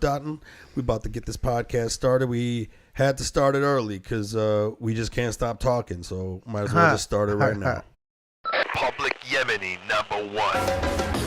Dalton. We about to get this podcast started. We had to start it early because we just can't stop talking, so might as well just start it right now. Public Yemeni #1.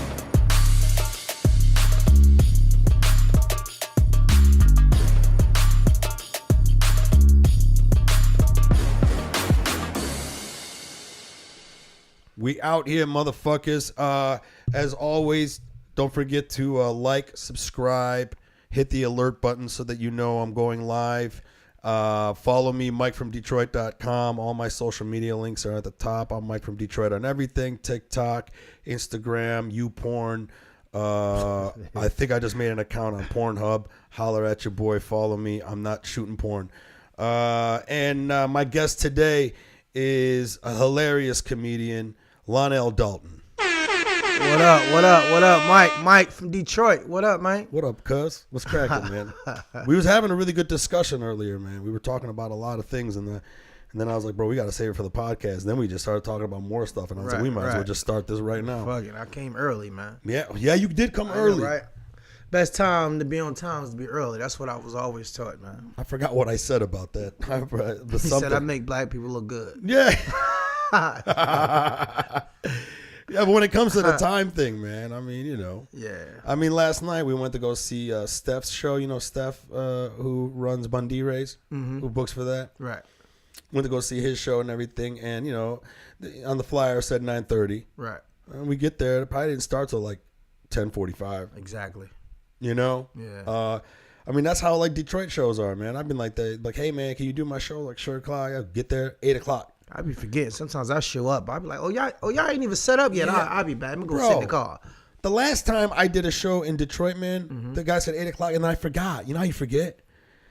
We out here, motherfuckers. As always, don't forget to like, subscribe, hit the alert button so that you know I'm going live. Follow me, MikeFromDetroit.com. All my social media links are at the top. I'm Mike from Detroit on everything. TikTok, Instagram, YouPorn. I think I just made an account on Pornhub. Holler at your boy. Follow me. I'm not shooting porn. And my guest today is a hilarious comedian, Lionell Dalton. What up, Mike from Detroit. What up, Mike? What up, cuz? What's cracking, man? We was having a really good discussion earlier, man. We were talking about a lot of things, and then I was like, bro, we got to save it for the podcast. And then we just started talking about more stuff, and I was like, we might as well just start this right now. Fuck it, I came early, man. Yeah, you did come early. Right. Best time to be on time is to be early. That's what I was always taught, man. I forgot what I said about that. He said I make black people look good. Yeah. Yeah, but when it comes to the time thing, man, I mean, you know. Yeah. I mean, last night we went to go see Steph's show. You know Steph, who runs Bundy Rays, who books for that. Right. Went to go see his show and everything, and, you know, on the flyer said 9:30. Right. And we get there, it probably didn't start till like 10:45. Exactly. You know? Yeah. I mean, that's how, like, Detroit shows are, man. I've been like, hey, man, can you do my show? Like, sure, o'clock. I get there, 8 o'clock. I be forgetting. Sometimes I show up. I be like, oh, y'all ain't even set up yet. Yeah. I'll be back. I'm going to go sit in the car. The last time I did a show in Detroit, man, the guy said 8 o'clock, and then I forgot. You know how you forget?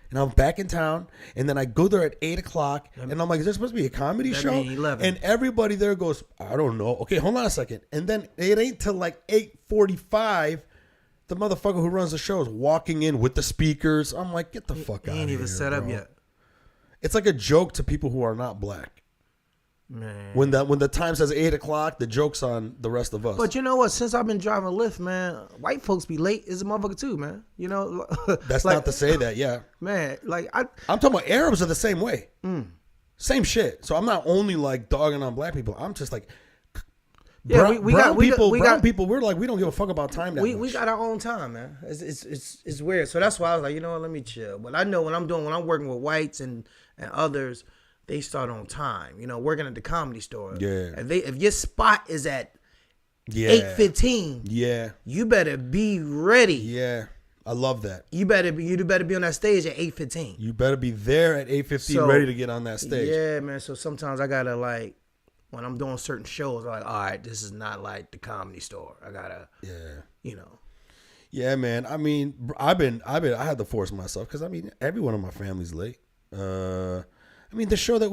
And I'm back in town, and then I go there at 8 o'clock, and I'm like, is there supposed to be a comedy show? 11. And everybody there goes, I don't know. Okay, hold on a second. And then it ain't till like 8:45, the motherfucker who runs the show is walking in with the speakers. I'm like, get the fuck out of here. He ain't even set up yet. It's like a joke to people who are not black. Man. When the time says 8 o'clock, the joke's on the rest of us. But you know what? Since I've been driving Lyft, man, white folks be late as a motherfucker too, man. You know, that's like, not to say that, yeah. Man, like I'm talking about Arabs are the same way. Same shit. So I'm not only like dogging on black people. I'm just like, brown people. We're like, we don't give a fuck about time. We got our own time, man. It's weird. So that's why I was like, you know what? Let me chill. But I know when I'm working with whites and others. They start on time, you know, working at the Comedy Store. Yeah. If your spot is at 8:15, yeah, you better be ready. Yeah, I love that. You better be on that stage at 8:15. You better be there at 8:15, ready to get on that stage. Yeah, man. So sometimes I gotta like, when I'm doing certain shows, I'm like, all right, this is not like the Comedy Store. I gotta, you know. Yeah, man. I mean, I had to force myself because I mean, everyone in my family's late. I mean, the show that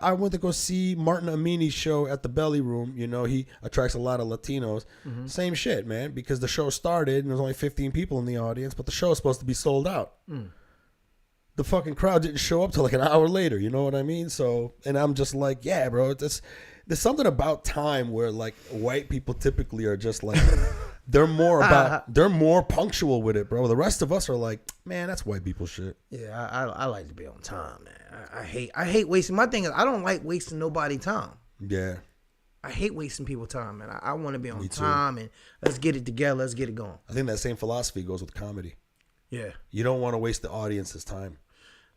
I went to go see Martin Amini's show at the Belly Room. You know, he attracts a lot of Latinos. Same shit, man, because the show started and there was only 15 people in the audience, but the show was supposed to be sold out. The fucking crowd didn't show up till like an hour later. You know what I mean? So, and I'm just like, yeah, bro, there's something about time where like white people typically are just like, they're more punctual with it, bro. The rest of us are like, man, that's white people shit. Yeah, I like to be on time, man. I hate wasting. My thing is, I don't like wasting nobody time. Yeah. I hate wasting people time, man. I want to be on time, and let's get it together. Let's get it going. I think that same philosophy goes with comedy. Yeah. You don't want to waste the audience's time.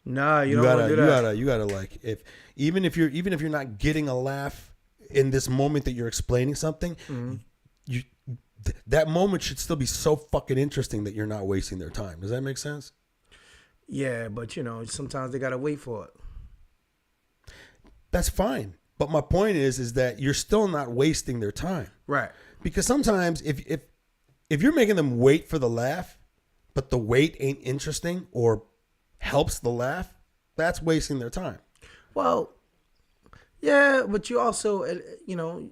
Nah, you don't want to do that. You gotta like, even if you're not getting a laugh in this moment that you're explaining something, that moment should still be so fucking interesting that you're not wasting their time. Does that make sense? Yeah, but you know, sometimes they gotta wait for it. That's fine. But my point is that you're still not wasting their time. Right. Because sometimes if you're making them wait for the laugh, but the wait ain't interesting or helps the laugh, that's wasting their time. Well, yeah, but you also, you know,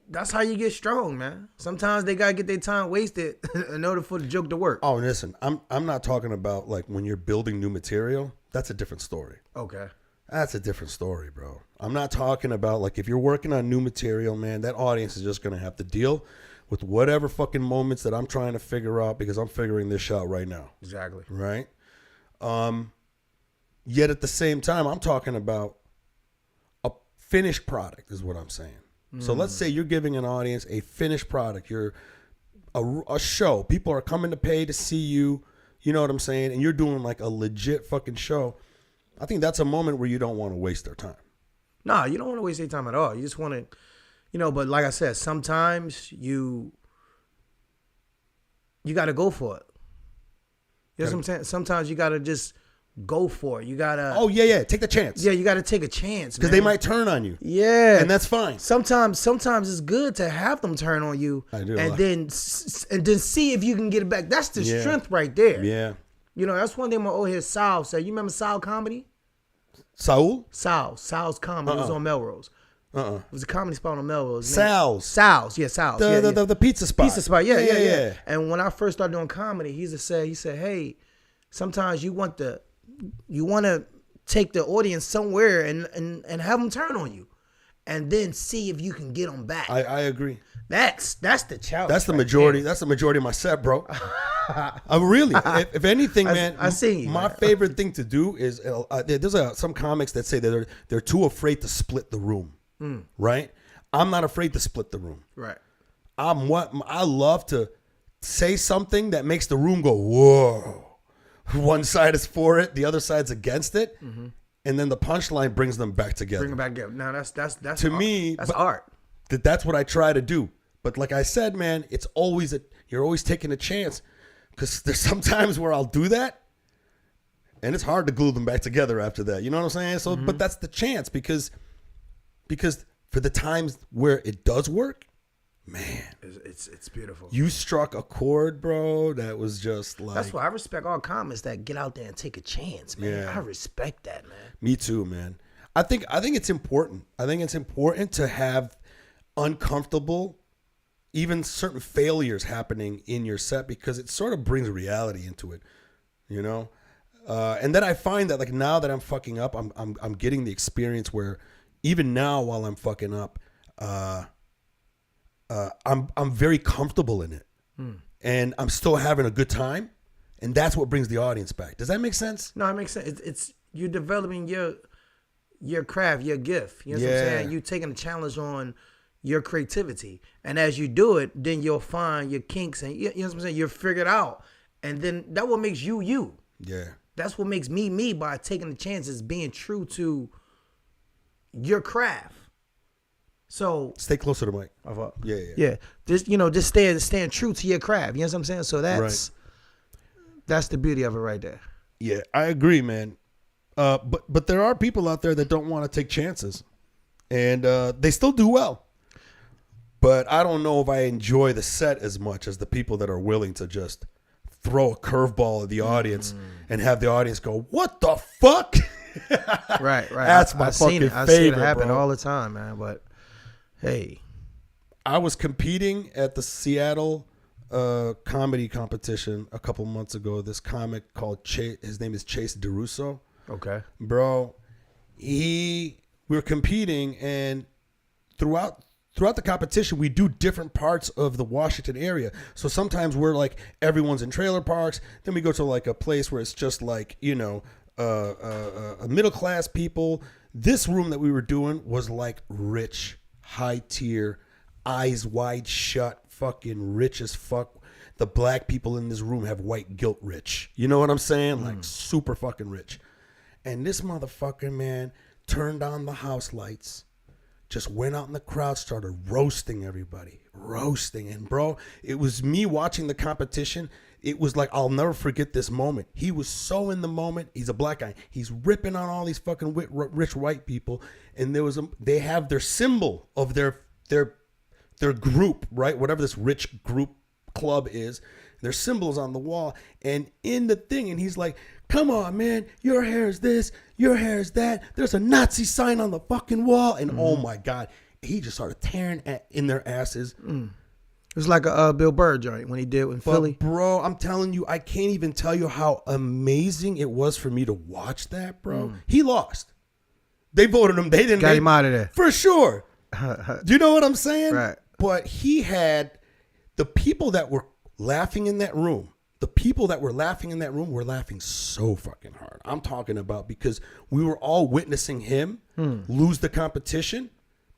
that's how you get strong, man. Sometimes they gotta get their time wasted in order for the joke to work. Oh, listen, I'm not talking about like when you're building new material. That's a different story. Okay. That's a different story, bro. I'm not talking about like if you're working on new material, man, that audience is just gonna have to deal with whatever fucking moments that I'm trying to figure out because I'm figuring this out right now. Exactly. Right? Yet at the same time, I'm talking about a finished product is what I'm saying. So let's say you're giving an audience a finished product. You're a show. People are coming to pay to see you. You know what I'm saying? And you're doing like a legit fucking show. I think that's a moment where you don't want to waste their time. Nah, you don't want to waste your time at all. You just want to, but like I said, sometimes you got to go for it. You know what I'm saying? Sometimes you got to just go for it. You got to. Oh, yeah. Take the chance. Yeah, you got to take a chance. Because they might turn on you. Yeah. And that's fine. Sometimes it's good to have them turn on you. I do. And then see if you can get it back. That's the strength right there. Yeah. That's one thing my old head Sal said. You remember Sal comedy? Saul? Sal's comedy. It was on Melrose. It was a comedy spot on Melrose. Sal's. Yeah, Sal's. The pizza spot. Pizza spot, yeah. And when I first started doing comedy, he said, hey, sometimes you want to take the audience somewhere and have them turn on you, and then see if you can get them back. I agree. That's the challenge. That's the majority. That's the majority of my set, bro. Really, if anything, man, I see you, my man. favorite thing to do is there's some comics that say that they're too afraid to split the room. Right? I'm not afraid to split the room. Right. I love to say something that makes the room go whoa. One side is for it, the other side's against it, and then the punchline brings them back together. Bring them back together. Now that's to art. me. That's art. That's what I try to do. But like I said, man, it's always you're always taking a chance, because there's some times where I'll do that, and it's hard to glue them back together after that. You know what I'm saying? So, but that's the chance because for the times where it does work, man, it's beautiful. You struck a chord, bro. That was just like. That's why I respect all comics that get out there and take a chance, man. Yeah. I respect that, man. Me too, man. I think it's important. I think it's important to have uncomfortable, even certain failures happening in your set, because it sort of brings reality into it, you know. And then I find that like now that I'm fucking up, I'm getting the experience where even now while I'm fucking up, I'm very comfortable in it, and I'm still having a good time, and that's what brings the audience back. Does that make sense? No, it makes sense. It's you're developing your craft, your gift. You know what I'm saying? You taking a challenge on your creativity, and as you do it, then you'll find your kinks, and you know what I'm saying. You're figured out, and then that what makes you you. Yeah, that's what makes me by taking the chances, being true to your craft. So stay closer to Mike. Yeah. Just staying true to your craft. You know what I'm saying? So that's the beauty of it right there. Yeah, I agree, man. But there are people out there that don't want to take chances, and they still do well. But I don't know if I enjoy the set as much as the people that are willing to just throw a curveball at the audience and have the audience go, "What the fuck?" Right. That's my fucking favorite. I see it happen bro. all the time, man. But hey, I was competing at the Seattle comedy competition a couple months ago. This comic called his name is Chase DeRusso. Okay, bro. We were competing, and throughout the competition, we do different parts of the Washington area. So sometimes we're like everyone's in trailer parks. Then we go to like a place where it's just like a middle class people. This room that we were doing was like rich, high tier, eyes wide shut, fucking rich as fuck. The black people in this room have white guilt rich. You know what I'm saying? Like super fucking rich. And this motherfucker, man, turned on the house lights, just went out in the crowd, started roasting everybody. And bro, it was me watching the competition. It was like, I'll never forget this moment. He was so in the moment. He's a black guy. He's ripping on all these fucking rich white people. And they have their symbol of their group, right? Whatever this rich group club is, their symbols on the wall and in the thing. And he's like, "Come on, man, your hair is this, your hair is that. There's a Nazi sign on the fucking wall." And oh my God, he just started tearing in their asses. It was like a Bill Burr joint when he did with Philly. Bro, I'm telling you, I can't even tell you how amazing it was for me to watch that, bro. He lost. They voted him. They didn't got him out of there for sure. Do you know what I'm saying? Right. But he had the people that were laughing in that room, were laughing so fucking hard. I'm talking about because we were all witnessing him lose the competition,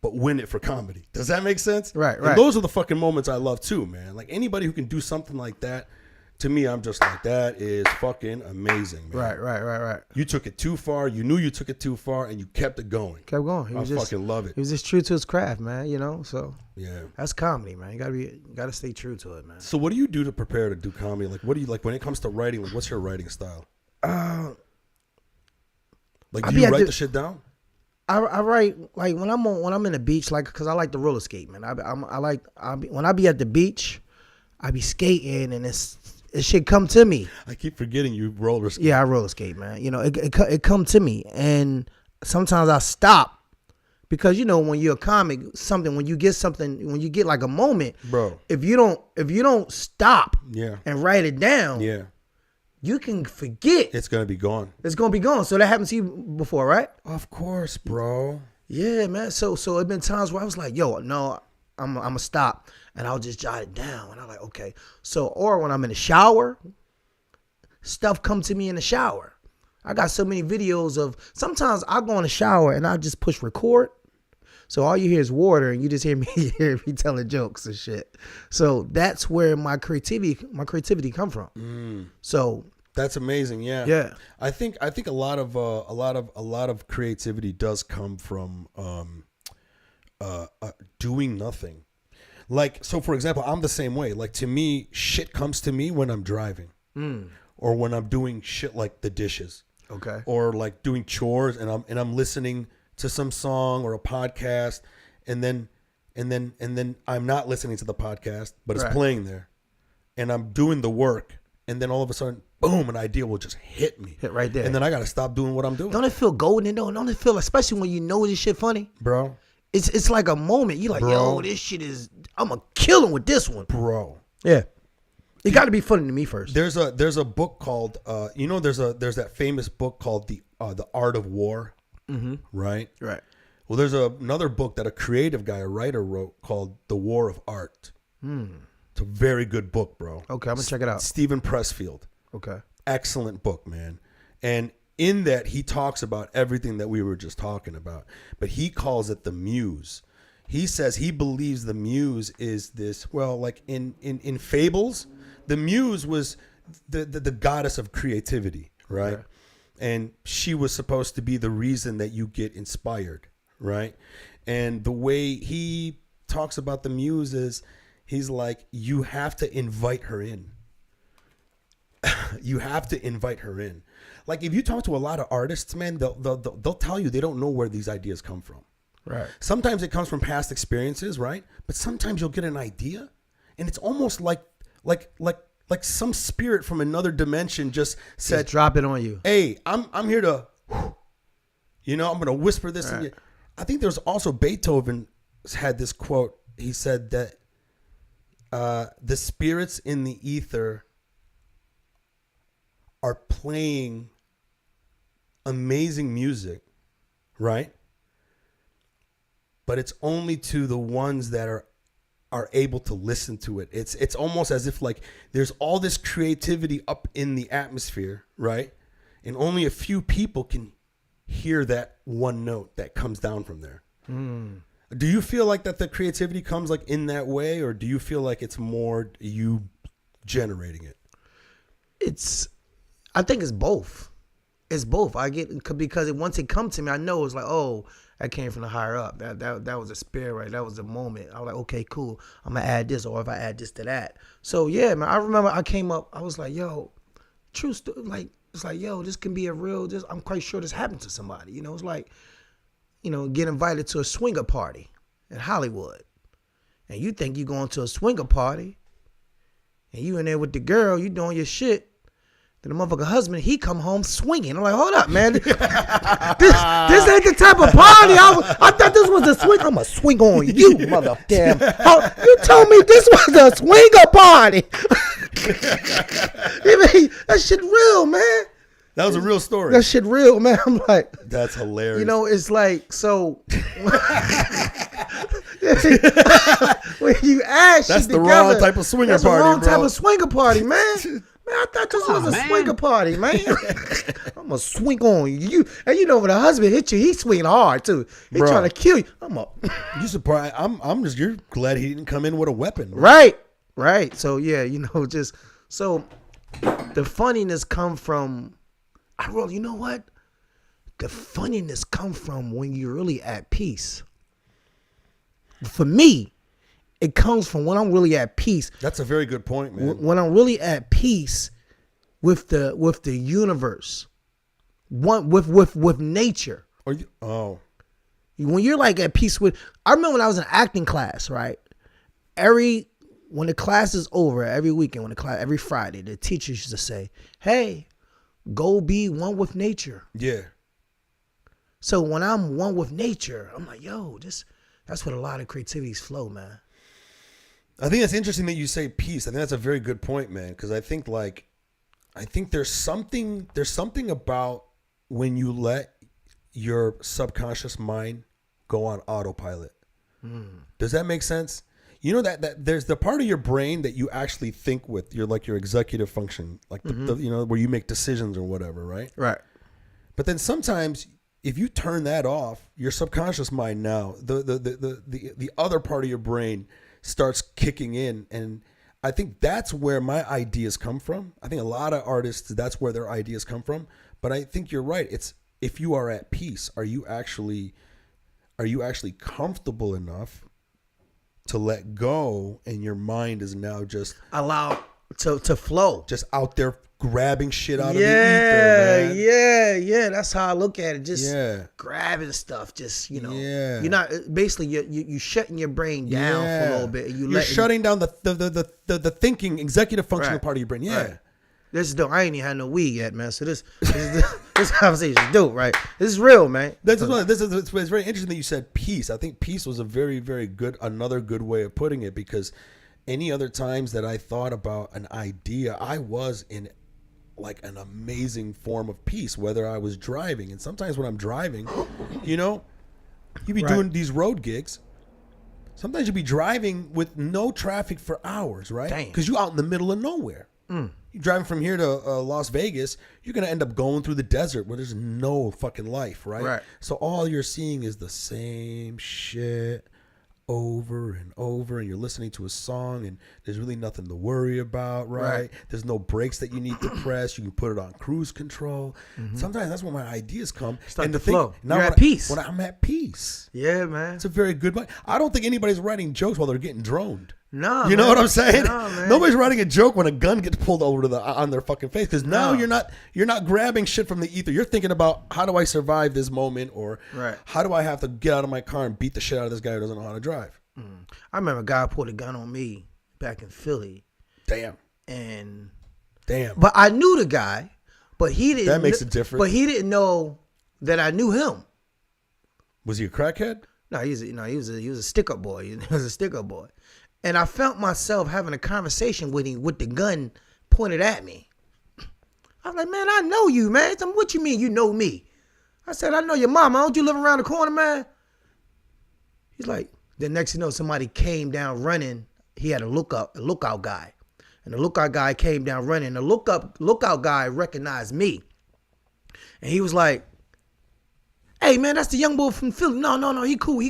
but win it for comedy. Does that make sense? Right. And those are the fucking moments I love too, man. Like anybody who can do something like that, to me, I'm just like, that is fucking amazing, man. Right. You took it too far. You knew you took it too far, and you kept it going. I fucking love it. He was just true to his craft, man. You know, so yeah, that's comedy, man. You gotta stay true to it, man. So what do you do to prepare to do comedy? Like, what do you like when it comes to writing? Like, what's your writing style? Like, do you write the shit down? I write like when I'm in the beach, like because I like to roller skate, man. When I be at the beach, I be skating and it should come to me. I keep forgetting you roller skate. Yeah, I roller skate, man. You know, it come to me, and sometimes I stop because you know when you're a comic, when you get like a moment, bro. If you don't stop, and write it down, you can forget. It's gonna be gone. It's gonna be gone. So that happened to you before, right? Of course, bro. Yeah, man. So it been times where I was like, yo, no, I'm gonna stop. And I'll just jot it down. And I'm like, okay. So, or when I'm in the shower, stuff come to me in the shower. I got so many videos of, sometimes I go in the shower and I just push record. So all you hear is water and you just hear me telling jokes and shit. So that's where my creativity come from. So that's amazing. Yeah. Yeah. I think a lot of creativity does come from doing nothing. Like, so for example, I'm the same way. Like to me, shit comes to me when I'm driving or when I'm doing shit like the dishes. Okay. Or like doing chores and I'm listening to some song or a podcast and then I'm not listening to the podcast, but it's playing there and I'm doing the work and then all of a sudden, boom, an idea will just hit me. Hit right there. And then I got to stop doing what I'm doing. Don't it feel golden though? Don't it feel, especially when you know this shit funny? Bro. It's like a moment. You're like, yo, this shit is, I'm going to kill him with this one. Bro. Yeah. It got to be funny to me first. There's a book called, there's that famous book called The Art of War. Mm-hmm. Right? Right. Well, there's another book that a creative guy, a writer wrote called The War of Art. It's a very good book, bro. Okay, I'm going to check it out. Stephen Pressfield. Okay. Excellent book, man. And in that, he talks about everything that we were just talking about, but he calls it the muse. He says he believes the muse is this, well, like in fables, the muse was the goddess of creativity, right? Okay. And she was supposed to be the reason that you get inspired, right? And the way he talks about the muse is he's like, you have to invite her in. You have to invite her in. Like if you talk to a lot of artists, man, they'll tell you they don't know where these ideas come from. Right. Sometimes it comes from past experiences, right? But sometimes you'll get an idea, and it's almost like some spirit from another dimension just said, just drop it on you. Hey, I'm here to, I'm gonna whisper this. Right. I think there's also Beethoven had this quote. He said that the spirits in the ether are playing amazing music, right? But it's only to the ones that are able to listen to it. It's almost as if like there's all this creativity up in the atmosphere, right? And only a few people can hear that one note that comes down from there. Do you feel like that the creativity comes like in that way, or do you feel like it's more you generating it? I think it's both. It's both. I get, because once it comes to me, I know it's like, oh, that came from the higher up. That was a spirit, right? That was a moment. I was like, okay, cool. I'm gonna add this, or if I add this to that. So yeah, man. I remember I came up. I was like, yo, true story. Like it's like, yo, this can be a real. I'm quite sure this happened to somebody. It's like, get invited to a swinger party in Hollywood, and you think you going to a swinger party, and you in there with the girl, you doing your shit. Then the motherfucker husband, he come home swinging. I'm like, hold up, man. This ain't the type of party. I thought this was a swing. I'm going to swing on you, motherfucker. You told me this was a swinger party. That shit real, man. That was a real story. That shit real, man. I'm like. That's hilarious. It's like, so. Yeah, when you add That's shit the together, wrong type of swinger that's party, the wrong bro. type of swinger party, man. Man, I thought this was a swinger party, man. I'm gonna swing on you. And you know when a husband hit you, he's swinging hard too. He Bro. trying to kill you. I'm up. You surprised? You're glad he didn't come in with a weapon, bro. Right. So yeah, just so the funniness come from. You know what? The funniness come from when you're really at peace. For me, it comes from when I'm really at peace. That's a very good point, man. When I'm really at peace with the universe, with nature. When you're like at peace with, I remember when I was in acting class, right? When the class is over, every weekend, every Friday, the teachers used to say, "Hey, go be one with nature." Yeah. So when I'm one with nature, I'm like, yo, that's what a lot of creativities flow, man. I think it's interesting that you say peace. I think that's a very good point, man. Because I think there's something about when you let your subconscious mind go on autopilot. Does that make sense? You know that there's the part of your brain that you actually think with, your executive function, like the where you make decisions or whatever, right? Right. But then sometimes if you turn that off, your subconscious mind now, the other part of your brain starts kicking in, and I think that's where my ideas come from. I think a lot of artists, that's where their ideas come from. But I think you're right. It's if you are at peace, are you actually comfortable enough to let go, and your mind is now just allowed to flow, just out there grabbing shit out of the ether, man. Yeah. That's how I look at it. Just grabbing stuff. Just you're not basically you shutting your brain down for a little bit. And you're shutting down the thinking executive functional part of your brain. Yeah. Right. This is dope. I ain't even had no weed yet, man. So this conversation is dope, right? This is real, man. It's very interesting that you said peace. I think peace was a very, very another good way of putting it, because any other times that I thought about an idea, I was in like an amazing form of peace, whether I was driving. And sometimes when I'm driving, you be doing these road gigs. Sometimes you'll be driving with no traffic for hours, right? Because you're out in the middle of nowhere. You're driving from here to Las Vegas, you're going to end up going through the desert where there's no fucking life, right? So all you're seeing is the same shit over and over, and you're listening to a song, and there's really nothing to worry about, right? There's no brakes that you need to press. You can put it on cruise control. Sometimes that's when my ideas come. And the flow. You're at peace. When I'm at peace. Yeah, man. It's a very good one. I don't think anybody's writing jokes while they're getting droned. No, you know what I'm saying? No, man. Nobody's writing a joke when a gun gets pulled over on their fucking face, because now you're not grabbing shit from the ether. You're thinking about, how do I survive this moment, or how do I have to get out of my car and beat the shit out of this guy who doesn't know how to drive? I remember a guy pulled a gun on me back in Philly. Damn. But I knew the guy, but he didn't. That makes it different. But he didn't know that I knew him. Was he a crackhead? No, he was a stick-up boy. He was a stick-up boy. And I felt myself having a conversation with him with the gun pointed at me. I was like, man, I know you, man. I said, what you mean you know me? I said, I know your mama. Don't you live around the corner, man? He's like, the next thing you know, somebody came down running. He had a lookout guy. And the lookout guy came down running. The lookout guy recognized me. And he was like, hey, man, that's the young boy from Philly. No, he cool.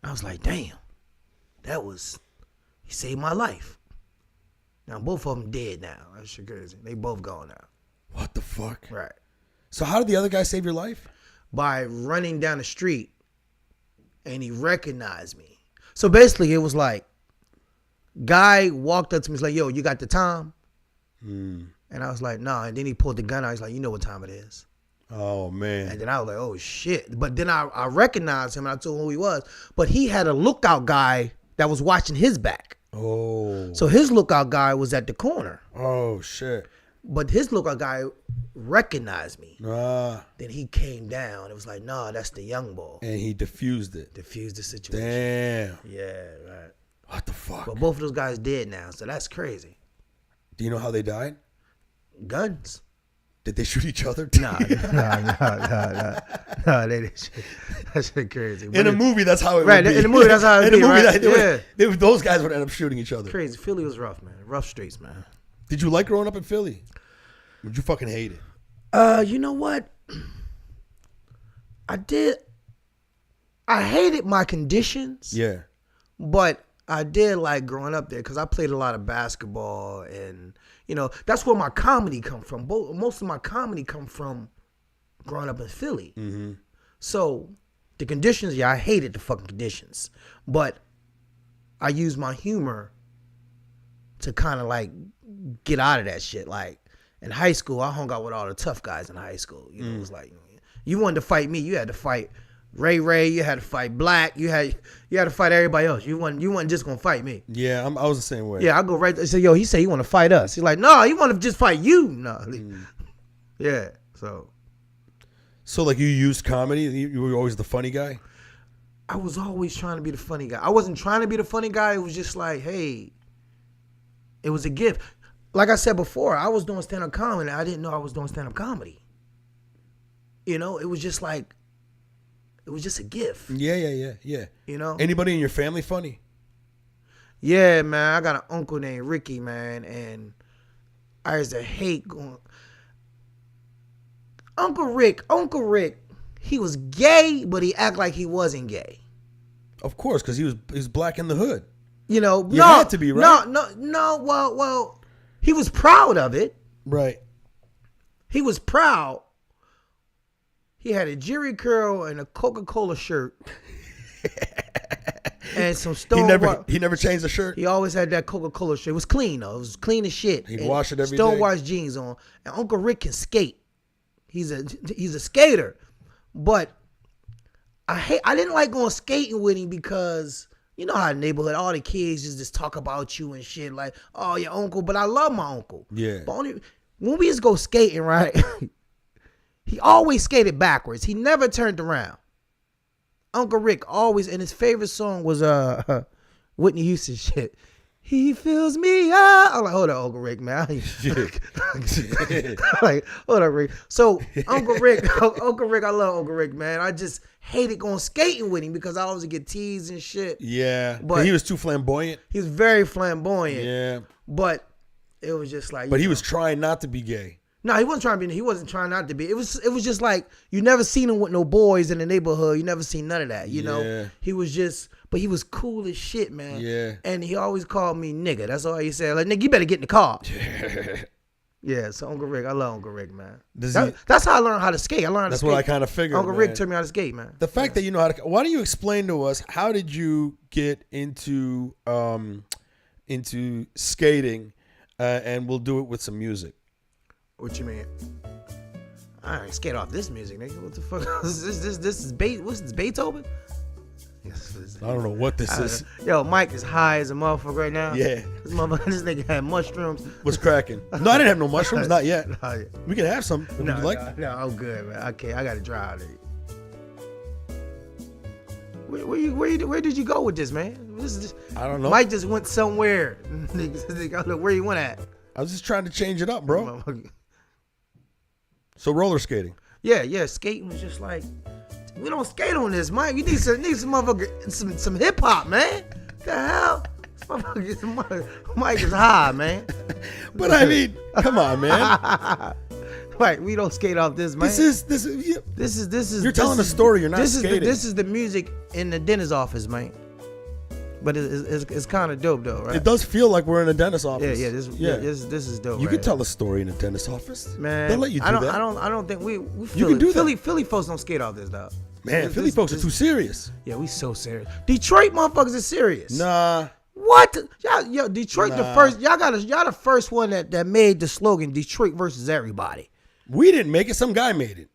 I was like, damn. He saved my life. Now, both of them dead now. That's crazy. They both gone now. What the fuck? Right. So how did the other guy save your life? By running down the street, and he recognized me. So basically, it was like, guy walked up to me, he's like, yo, you got the time? And I was like, nah. And then he pulled the gun out. He's like, you know what time it is. Oh, man. And then I was like, oh, shit. But then I recognized him, and I told him who he was. But he had a lookout guy that was watching his back. Oh. So his lookout guy was at the corner. Oh, shit. But his lookout guy recognized me. Then he came down. It was like, nah, that's the young boy. And he diffused it. Diffused the situation. Damn. Yeah, right. What the fuck? But both of those guys dead now, so that's crazy. Do you know how they died? Guns. Did they shoot each other? Nah, they didn't shoot. That shit crazy. In a movie, that's how it right, would be. in the movie, that's how it would be, right? Those guys would end up shooting each other. Crazy. Philly was rough, man. Rough streets, man. Did you like growing up in Philly? Would you fucking hate it? You know what? I did. I hated my conditions. Yeah. But I did like growing up there because I played a lot of basketball, and that's where my comedy come from. Most of my comedy come from growing up in Philly. Mm-hmm. So the conditions, I hated the fucking conditions, but I used my humor to kind of like get out of that shit. Like in high school, I hung out with all the tough guys in high school. It was like, you wanted to fight me, you had to fight Ray, you had to fight Black, you had to fight everybody else. You wasn't just gonna fight me. Yeah, I was the same way. Yeah, I go right there. Say, yo, he said he want to fight us. He's like, no, he want to just fight you. No, yeah. So like you used comedy. You were always the funny guy. I was always trying to be the funny guy. I wasn't trying to be the funny guy. It was just like, hey, it was a gift. Like I said before, I was doing stand-up comedy. I didn't know I was doing stand-up comedy. It was just like. It was just a gift. Yeah. Anybody in your family funny? Yeah, man. I got an uncle named Ricky, man, and I used to hate going. Uncle Rick, he was gay, but he act like he wasn't gay. Of course, because he was black in the hood. You had to be, right? No. Well, he was proud of it. Right. He was proud. He had a Jerry curl and a Coca-Cola shirt. And some stone. He never changed the shirt. He always had that Coca-Cola shirt. It was clean though. It was clean as shit. He'd wash it every day. Stonewash jeans on. And Uncle Rick can skate. He's a skater. But I didn't like going skating with him because you know how in the neighborhood all the kids just talk about you and shit like, oh, your uncle. But I love my uncle. Yeah. But when we used to go skating, right? He always skated backwards. He never turned around. Uncle Rick always, and his favorite song was Whitney Houston shit. He fills me up. I'm like, hold on, Uncle Rick, man. Like, hold on, Rick. So Uncle Rick, I love Uncle Rick, man. I just hated going skating with him because I always get teased and shit. Yeah, but he was too flamboyant. He was very flamboyant. Yeah, but it was just like. But he was trying not to be gay. No, he wasn't trying to be. He wasn't trying not to be. It was just like you never seen him with no boys in the neighborhood. You never seen none of that. You know, he was just. But he was cool as shit, man. Yeah. And he always called me nigga. That's all he said. Like, nigga, you better get in the car. Yeah. So Uncle Rick, I love Uncle Rick, man. That's how I learned how to skate. I learned how to skate. That's what I kind of figured. Uncle Rick taught me how to skate, man. The fact that you know how to. Why don't you explain to us how did you get into skating, and we'll do it with some music. What you mean? I ain't skate off this music, nigga. What the fuck? This is what's this, Beethoven? I don't know what this is. Yo, Mike is high as a motherfucker right now. Yeah. This nigga had mushrooms. What's cracking? No, I didn't have no mushrooms. Not yet. We can have some. No, would you like? No, I'm good, man. Okay, I got to drive. Where did you go with this, man? I don't know. Mike just went somewhere. I don't know where you went at. I was just trying to change it up, bro. So roller skating. Yeah. Skating was just like, we don't skate on this, Mike. We need some motherfucker, some hip hop, man. The hell? Mike is high, man. But I mean, come on, man. Right, we don't skate off this, man. This is. You're telling a story. You're not skating. This is the music in the dentist's office, man. But it's kind of dope though, right? It does feel like we're in a dentist's office. Yeah. This is dope. You right? can tell a story in a dentist's office, man. They'll let you do that. I don't think we you can do that. Philly folks don't skate off this though. Man, Philly folks are too serious. Yeah, we so serious. Detroit motherfuckers are serious. Nah. What? Yo, Detroit the first. Y'all the first one that made the slogan Detroit versus everybody. We didn't make it. Some guy made it.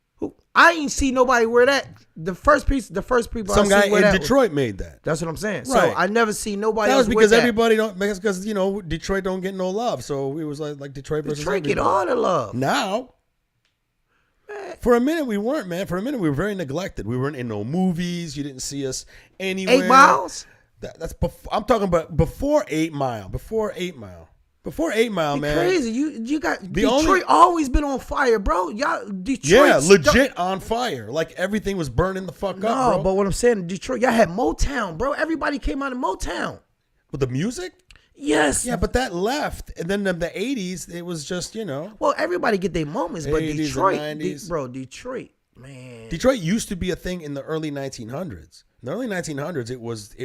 I ain't see nobody wear that. The first people. Some guy in Detroit made that. That's what I'm saying. Right. So I never see nobody. That was else because wear everybody don't. Because Detroit don't get no love. So it was like Detroit versus Detroit everybody. Get all the love now. Man. For a minute we weren't, man. For a minute we were very neglected. We weren't in no movies. You didn't see us anywhere. 8 Miles. That's before, I'm talking about before 8 Mile. Before 8 Mile. Before 8 Mile, man. Crazy. You got The Detroit always been on fire, bro. Y'all Detroit. Yeah, legit on fire. Like everything was burning the fuck up, bro. But what I'm saying, Detroit, y'all had Motown, bro. Everybody came out of Motown. With the music? Yes. Yeah, but that left. And then the 80s, it was just, you know. Well, everybody get their moments, but 80s Detroit, and 90s. Detroit, man. Detroit used to be a thing in the early 1900s. In the early 1900s, it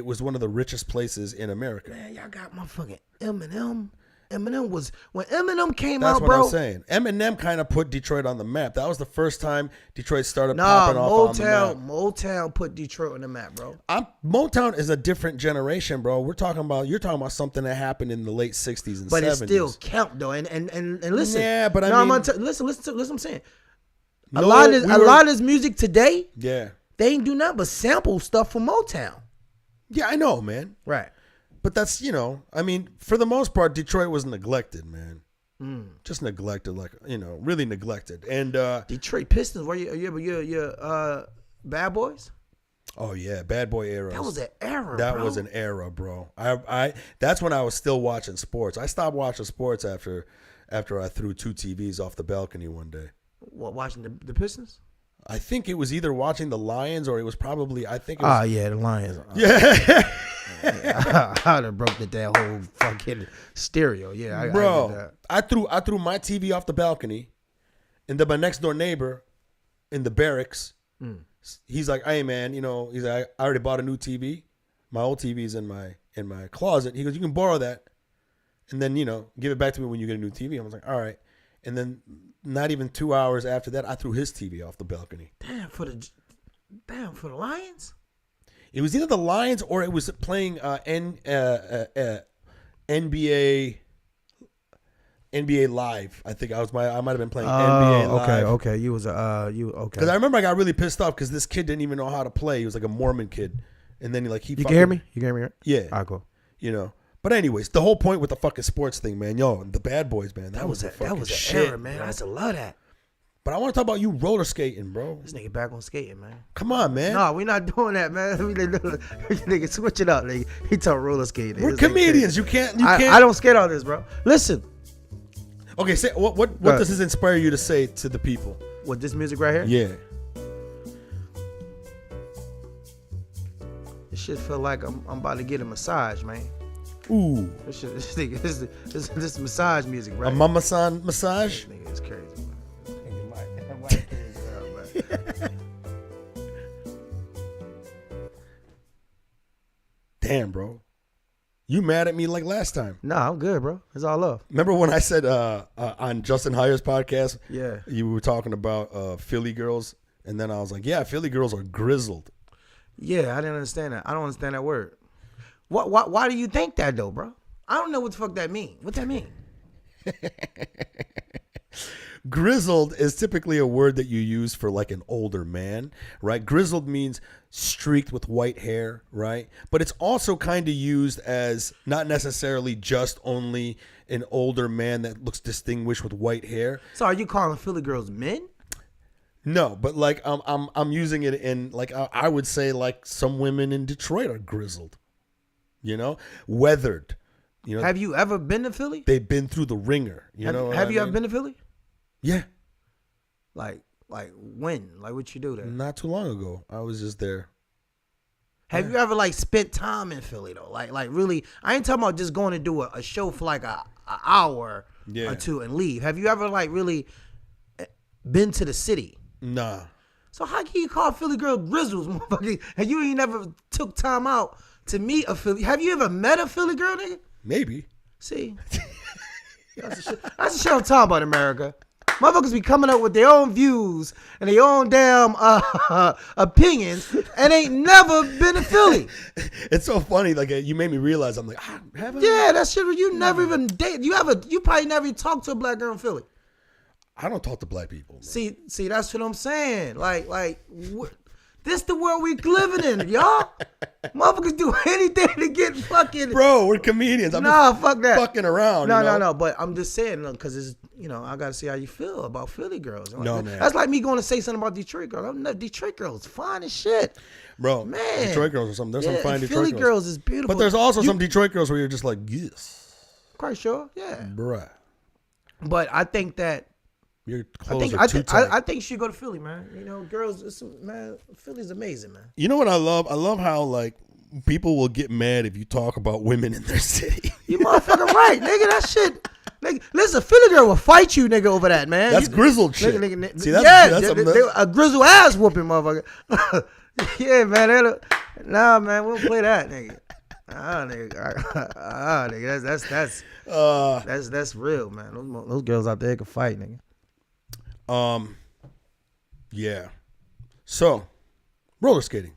was one of the richest places in America. Man, y'all got motherfucking Eminem. Eminem was when Eminem came That's out, what bro. I'm saying. Eminem kind of put Detroit on the map. That was the first time Detroit started popping off on the map. Motown put Detroit on the map, bro. Motown is a different generation, bro. You're talking about something that happened in the late 60s and 70s. But it still count though. And listen. Yeah, but I'm gonna listen to what I'm saying. A No, lot of this music today, yeah, they ain't do nothing but sample stuff from Motown. Yeah, I know, man. Right. But that's, I mean, for the most part, Detroit was neglected, man. Just neglected, like, really neglected. And Detroit Pistons, were you Bad Boys? Oh yeah, Bad Boy era. That was an era. That bro. was an era, bro. I that's when I was still watching sports. I stopped watching sports after I threw 2 TVs off the balcony one day. What, watching the Pistons? I think it was either watching the Lions or it was probably the Lions. Yeah. I'd have broke that whole fucking stereo. Yeah, bro. I threw my TV off the balcony, and then my next door neighbor in the barracks, he's like, "Hey man, he's like, I already bought a new TV. My old TV's in my closet." He goes, "You can borrow that, and then give it back to me when you get a new TV." I was like, "All right." And then not even 2 hours after that, I threw his TV off the balcony. Damn for the Lions. It was either the Lions or it was playing NBA Live. I think I might have been playing NBA Live. Okay. You okay? Because I remember I got really pissed off because this kid didn't even know how to play. He was like a Mormon kid, and then he can hear me. You can hear me, right? Yeah. All right, cool. But anyways, the whole point with the fucking sports thing, man, the Bad Boys, man, that was an shit, era, man. I used to love that. But I want to talk about you roller skating, bro. This nigga back on skating, man. Come on, man. No, we not doing that, man. Nigga, switch it up, nigga. He talk roller skating. We're comedians. You can't. I don't skate on this, bro. Listen. Okay, say what does this inspire you to say to the people? What, this music right here? Yeah. This shit feel like I'm about to get a massage, man. Ooh. This massage music, right? A mama-san massage? This nigga is crazy, man. Damn, bro. You mad at me like last time? Nah, I'm good, bro. It's all love. Remember when I said on Justin Heyer's podcast, yeah, you were talking about Philly girls, and then I was like, yeah, Philly girls are grizzled. Yeah, I didn't understand that. I don't understand that word. Why do you think that though, bro? I don't know what the fuck that mean. What that mean? Grizzled is typically a word that you use for like an older man, right? Grizzled means streaked with white hair, right? But it's also kind of used as not necessarily just only an older man that looks distinguished with white hair. So are you calling Philly girls men? No, but like I'm using it in like I would say like some women in Detroit are grizzled, weathered. Have you ever been to Philly? They've been through the ringer. Have you ever been to Philly? Yeah. Like when? Like what you do there? Not too long ago. I was just there. Have you ever like spent time in Philly though? Like really? I ain't talking about just going to do a show for like a hour or two and leave. Have you ever like really been to the city? Nah. So how can you call Philly girl grizzles, motherfucker? And you ain't never took time out to meet a Philly? Have you ever met a Philly girl, nigga? Maybe. See, that's the shit I'm talking about, America. Motherfuckers be coming up with their own views and their own damn opinions and ain't never been to Philly. It's so funny. Like you made me realize. I'm like, have I? Yeah, that shit. You never even date. You probably never even talked to a black girl in Philly. I don't talk to black people. Man. See, that's what I'm saying. This the world we living in, y'all. Motherfuckers do anything to get fucking. Bro, we're comedians. Fuck that. Fucking around. No. But I'm just saying, because it's I gotta see how you feel about Philly girls. Man. That's like me going to say something about Detroit girls. Detroit girls, fine as shit. Bro, man. Detroit girls or something. There's some fine Detroit girls. Philly girls is beautiful. But there's also some Detroit girls where you're just like, yes. quite sure. Yeah. Bruh. But I think that Your clothes are too tight. I think you should go to Philly, man. You know, girls, man, Philly's amazing, man. You know what I love? I love how like people will get mad if you talk about women in their city. You motherfucking right, nigga. That shit. Nigga, listen, a Philly girl will fight you, nigga, over that, man. That's grizzled shit. Nigga, See, that's a grizzled ass whooping, motherfucker. Yeah, man. Nah, man, we don't play that, nigga. Nigga. That's real, man. Those girls out there can fight, nigga. Yeah. So, roller skating.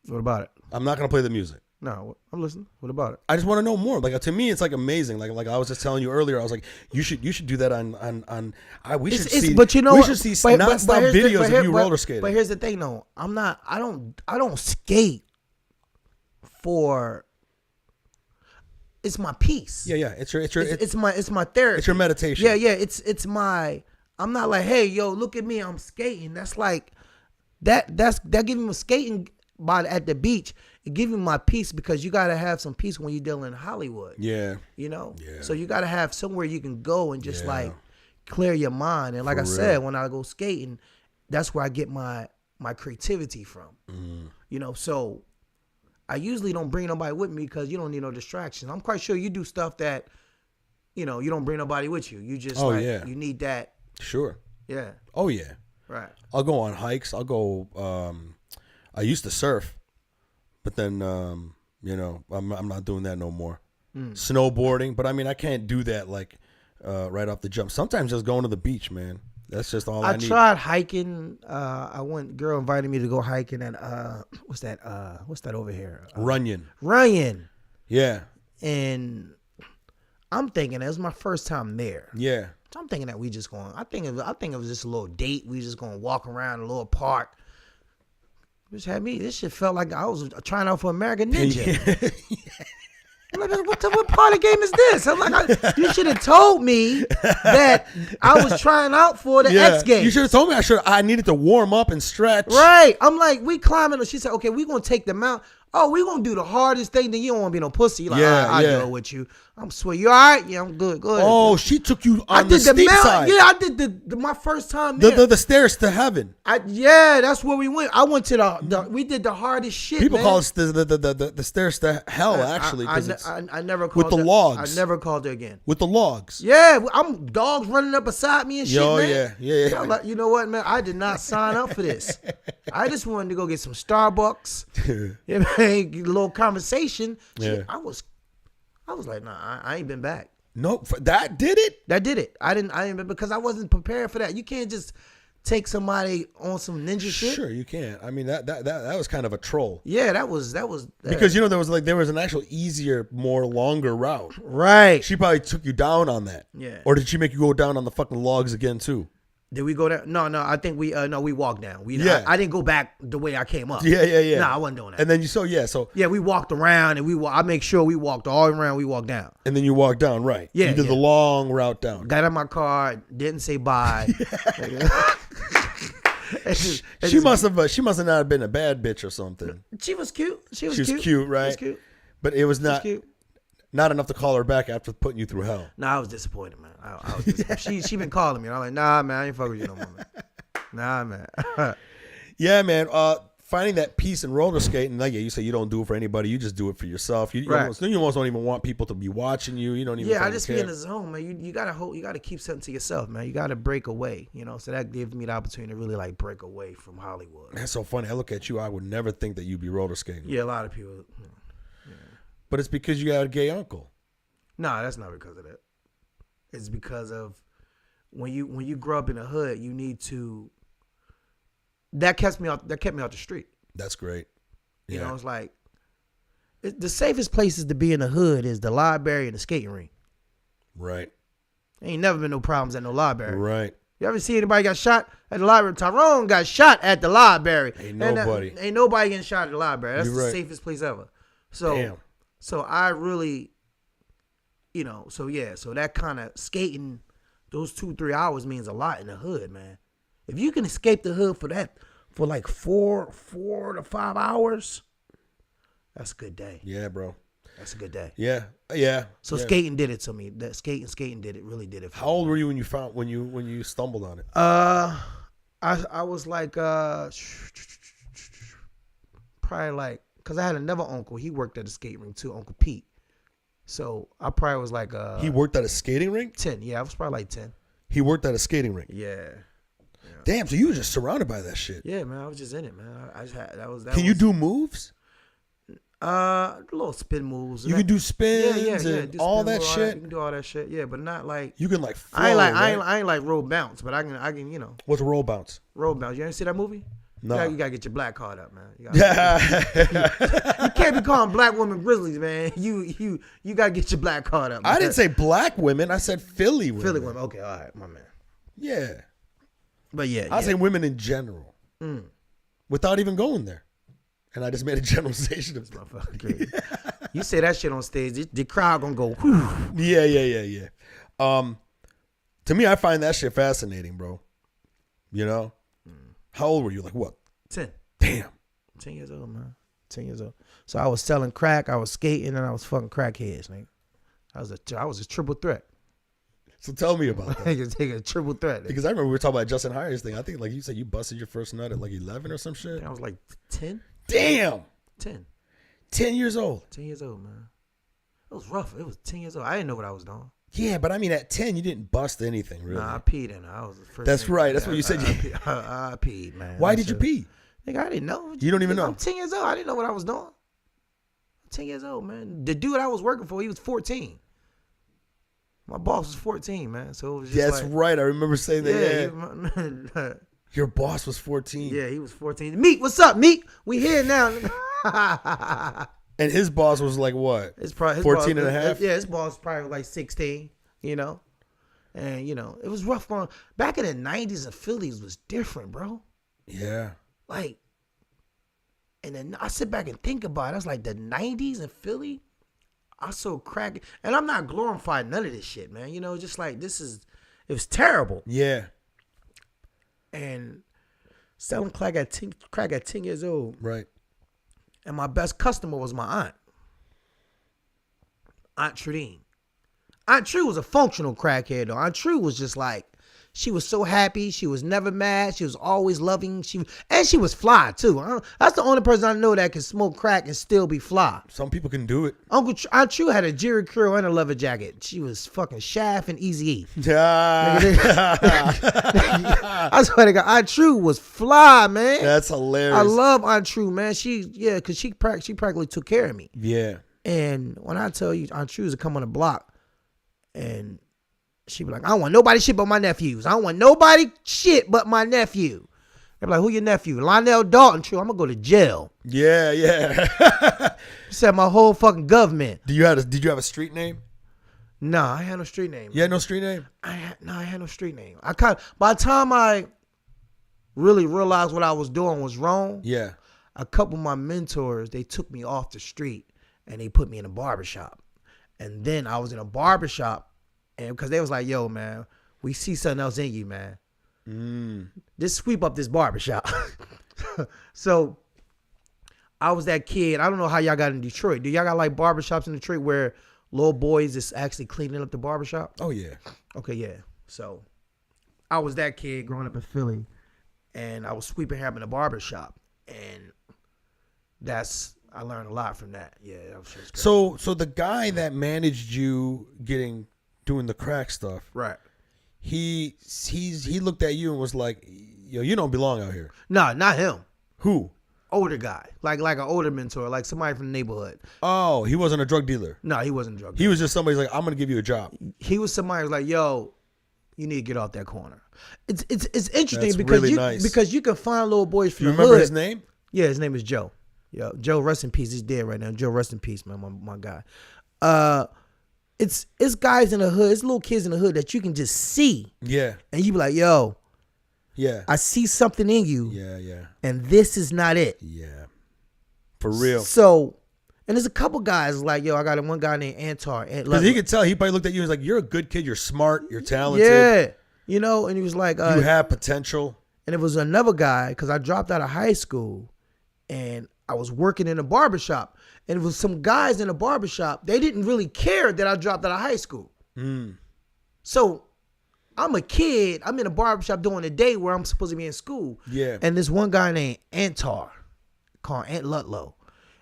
What about it? I'm not gonna play the music. No, I'm listening. What about it? I just want to know more. Like to me, it's like amazing. Like I was just telling you earlier. I was like, you should do that on. We should see. But you know, we should see nonstop videos of you roller skating. But here's the thing, though. I don't skate for. It's my peace. Yeah. It's my therapy. It's your meditation. Yeah. It's my. I'm not like, hey, yo, look at me, I'm skating. That's like, that giving me skating at the beach. It gives me my peace because you gotta have some peace when you're dealing in Hollywood. Yeah. You know. Yeah. So you gotta have somewhere you can go and just like clear your mind. And like I said, when I go skating, that's where I get my creativity from. You know. So I usually don't bring nobody with me because you don't need no distractions. I'm quite sure you do stuff that, you know, you don't bring nobody with you. You just you need that. Sure. Yeah. Oh yeah. Right. I'll go on hikes. I'll go. I used to surf, but then you know, I'm not doing that no more. Snowboarding, but I mean, I can't do that like right off the jump. Sometimes just going to the beach, man. That's just all I need. I tried hiking. Girl invited me to go hiking at what's that over here? Runyon. Yeah. And I'm thinking it was my first time there. Yeah. So I'm thinking that we just going. I think it was just a little date. We just going to walk around a little park. Which had me. This shit felt like I was trying out for American Ninja. I'm like, what party game is this? I'm like, you should have told me that I was trying out for the X Games. You should have told me I needed to warm up and stretch. Right. I'm like, we climbing. She said, okay, we're going to take the mountain. Oh, we going to do the hardest thing. Then you don't want to be no pussy. You're like, I'll do it with you. I'm swear. You all right? Yeah, I'm good. Go ahead. Oh, she took you on the steep side. Yeah, I did my first time there. The stairs to heaven. That's where we went. I went to we did the hardest shit. People call it the stairs to hell, actually. I never called with the logs. I never called it again. With the logs. Yeah, I'm dogs running up beside me and shit, man. Yeah. I'm like, you know what, man? I did not sign up for this. I just wanted to go get some Starbucks. You know, a little conversation. Shit, I was like, nah, I ain't been back. No, that did it. That did it. I didn't because I wasn't prepared for that. You can't just take somebody on some ninja shit. Sure, you can't. I mean, that was kind of a troll. Yeah, that was because you know there was an actual easier, more longer route. Right. She probably took you down on that. Yeah. Or did she make you go down on the fucking logs again too? Did we go down? No. I think we walked down. I didn't go back the way I came up. Yeah. No, I wasn't doing that. And then we walked around and I make sure we walked all around. We walked down. And then you walked down, right? Yeah. You did the long route down. Got in my car, didn't say bye. She must have not been a bad bitch or something. She was cute. She was cute, right? She was cute. But it was not enough to call her back after putting you through hell. Nah, I was disappointed, man. I was disappointed. She been calling me. And I'm like, nah, man, I ain't fucking with you no more, man. Nah, man. Yeah, man. Finding that peace in roller skating, like you say, you don't do it for anybody. You just do it for yourself. You almost don't even want people to be watching you. You don't even. Yeah, I just be in the zone, man. You gotta keep something to yourself, man. You gotta break away. You know, so that gives me the opportunity to really like break away from Hollywood. That's so funny. I look at you. I would never think that you'd be roller skating. Yeah, a lot of people. Yeah. But it's because you got a gay uncle. Nah, that's not because of that. It's because of when you grow up in the hood, you need to. That kept me off the street. That's great. Yeah. You know, it's like the safest places to be in the hood is the library and the skating rink. Right. Ain't never been no problems at no library. Right. You ever see anybody got shot at the library? Tyrone got shot at the library. Ain't nobody. Ain't nobody getting shot at the library. That's the safest place ever. So, damn. So I really, you know, so that kind of skating, those 2-3 hours means a lot in the hood, man. If you can escape the hood for like 4 to 5 hours, that's a good day. Yeah, bro. That's a good day. Yeah. So yeah. skating did it to me. That skating did it. Really did it. How old were you when you stumbled on it? I was like probably like, cause I had another uncle. He worked at a skate rink too, Uncle Pete. So I probably was like He worked at a skating rink? 10. Yeah, I was probably like 10. He worked at a skating rink. Yeah. Damn, so you were just surrounded by that shit. Yeah, man, I was just in it, man. I just had that. Can you do moves? Little spin moves. You can do spins do and all that shit. You can do all that shit. Yeah, but not like you can like flow, I ain't like roll bounce, but I can, you know. What's roll bounce? Roll bounce. You ever see that movie? No. You gotta get your black card up, man. You Yeah. can't be calling black women grizzlies, man. You gotta get your black card up. Man. I didn't say black women. I said Philly women. Philly women. Okay, all right, my man. Yeah. But yeah, I was saying women in general, without even going there, and I just made a generalization of motherfucker. Great. You say that shit on stage, the crowd gonna go. Whew. Yeah. To me, I find that shit fascinating, bro. You know, how old were you? Like what? 10. Damn. 10 years old, man. 10 years old. So I was selling crack, I was skating, and I was fucking crackheads, nigga. I was a triple threat. So tell me about that. Take a triple threat. Nigga. Because I remember we were talking about Justin Hires thing. I think like you said you busted your first nut at like 11 or some shit. I was like 10. Damn. 10. 10 years old. 10 years old, man. It was rough. It was 10 years old. I didn't know what I was doing. Yeah, but I mean, at 10, you didn't bust anything, really. Nah, I peed in it. I was the first. That's thing. right. That's what you said. I peed, man. Why did you pee? Nigga, I didn't know. You don't even know. I'm 10 years old. I didn't know what I was doing. I'm 10 years old, man. The dude I was working for, he was 14. My boss was 14, man. So it was just That's right. I remember saying that. Yeah. Your boss was 14. Yeah, he was 14. Meek, what's up, Meek? We here now. And his boss was like what? It's probably 14 and a half? Yeah, his boss was probably like 16, you know? And, you know, it was rough. Back in the 90s, the Phillies was different, bro. Yeah. Like, and then I sit back and think about it. I was like, the 90s in Philly, I saw crack. And I'm not glorifying none of this shit, man. You know, just like it was terrible. Yeah. And selling crack at 10 years old. Right. And my best customer was my Aunt Trudine. Aunt True was a functional crackhead, though. Aunt True was just like, she was so happy. She was never mad. She was always loving. She was fly, too. That's the only person I know that can smoke crack and still be fly. Some people can do it. Aunt True had a Jerry curl and a leather jacket. She was fucking Shaft and Eazy-E. I swear to God, Aunt True was fly, man. That's hilarious. I love Aunt True, man. Because she practically took care of me. Yeah. And when I tell you, Aunt True used to come on the block and she'd be like, I don't want nobody shit but my nephews. I don't want nobody shit but my nephew. They'd be like, who your nephew? Lionell Dalton. True, I'm going to go to jail. Yeah. She said my whole fucking government. Did you have a street name? No, I had no street name. You had no street name? I had no street name. By the time I really realized what I was doing was wrong, Yeah. a couple of my mentors, they took me off the street and they put me in a barbershop. And then I was in a barbershop and because they was like, yo, man, we see something else in you, man. Just sweep up this barbershop. So I was that kid. I don't know how y'all got in Detroit. Do y'all got like barbershops in Detroit where little boys is actually cleaning up the barbershop? Oh, yeah. Okay, yeah. So I was that kid growing up in Philly and I was sweeping hair in the barbershop. And I learned a lot from that. Yeah, that was just So the guy that managed you doing the crack stuff, right? He looked at you and was like, "Yo, you don't belong out here." No, not him. Who? Older guy, like an older mentor, like somebody from the neighborhood. Oh, he wasn't a drug dealer. No, he wasn't a drug dealer. He was just somebody's like, "I'm gonna give you a job." He was somebody who was like, "Yo, you need to get off that corner." It's interesting That's because really nice. because you can find little boys from You the remember hood. his name? Yeah, his name is Joe. Yeah, Joe, rest in peace. He's dead right now. Joe, rest in peace, man. My guy. It's guys in the hood. It's little kids in the hood that you can just see. Yeah. And you be like, yo, Yeah. I see something in you. Yeah. And this is not it. Yeah. For real. So, and there's a couple guys like, yo, I got one guy named Antar. Because he could tell. He probably looked at you and was like, "You're a good kid. You're smart. You're talented. Yeah. You know, and he was like, you have potential." And it was another guy, because I dropped out of high school and I was working in a barbershop, and it was some guys in a barbershop. They didn't really care that I dropped out of high school. So I'm a kid. I'm in a barbershop during the day where I'm supposed to be in school. Yeah. And this one guy named Antar, called Ant Lutlow,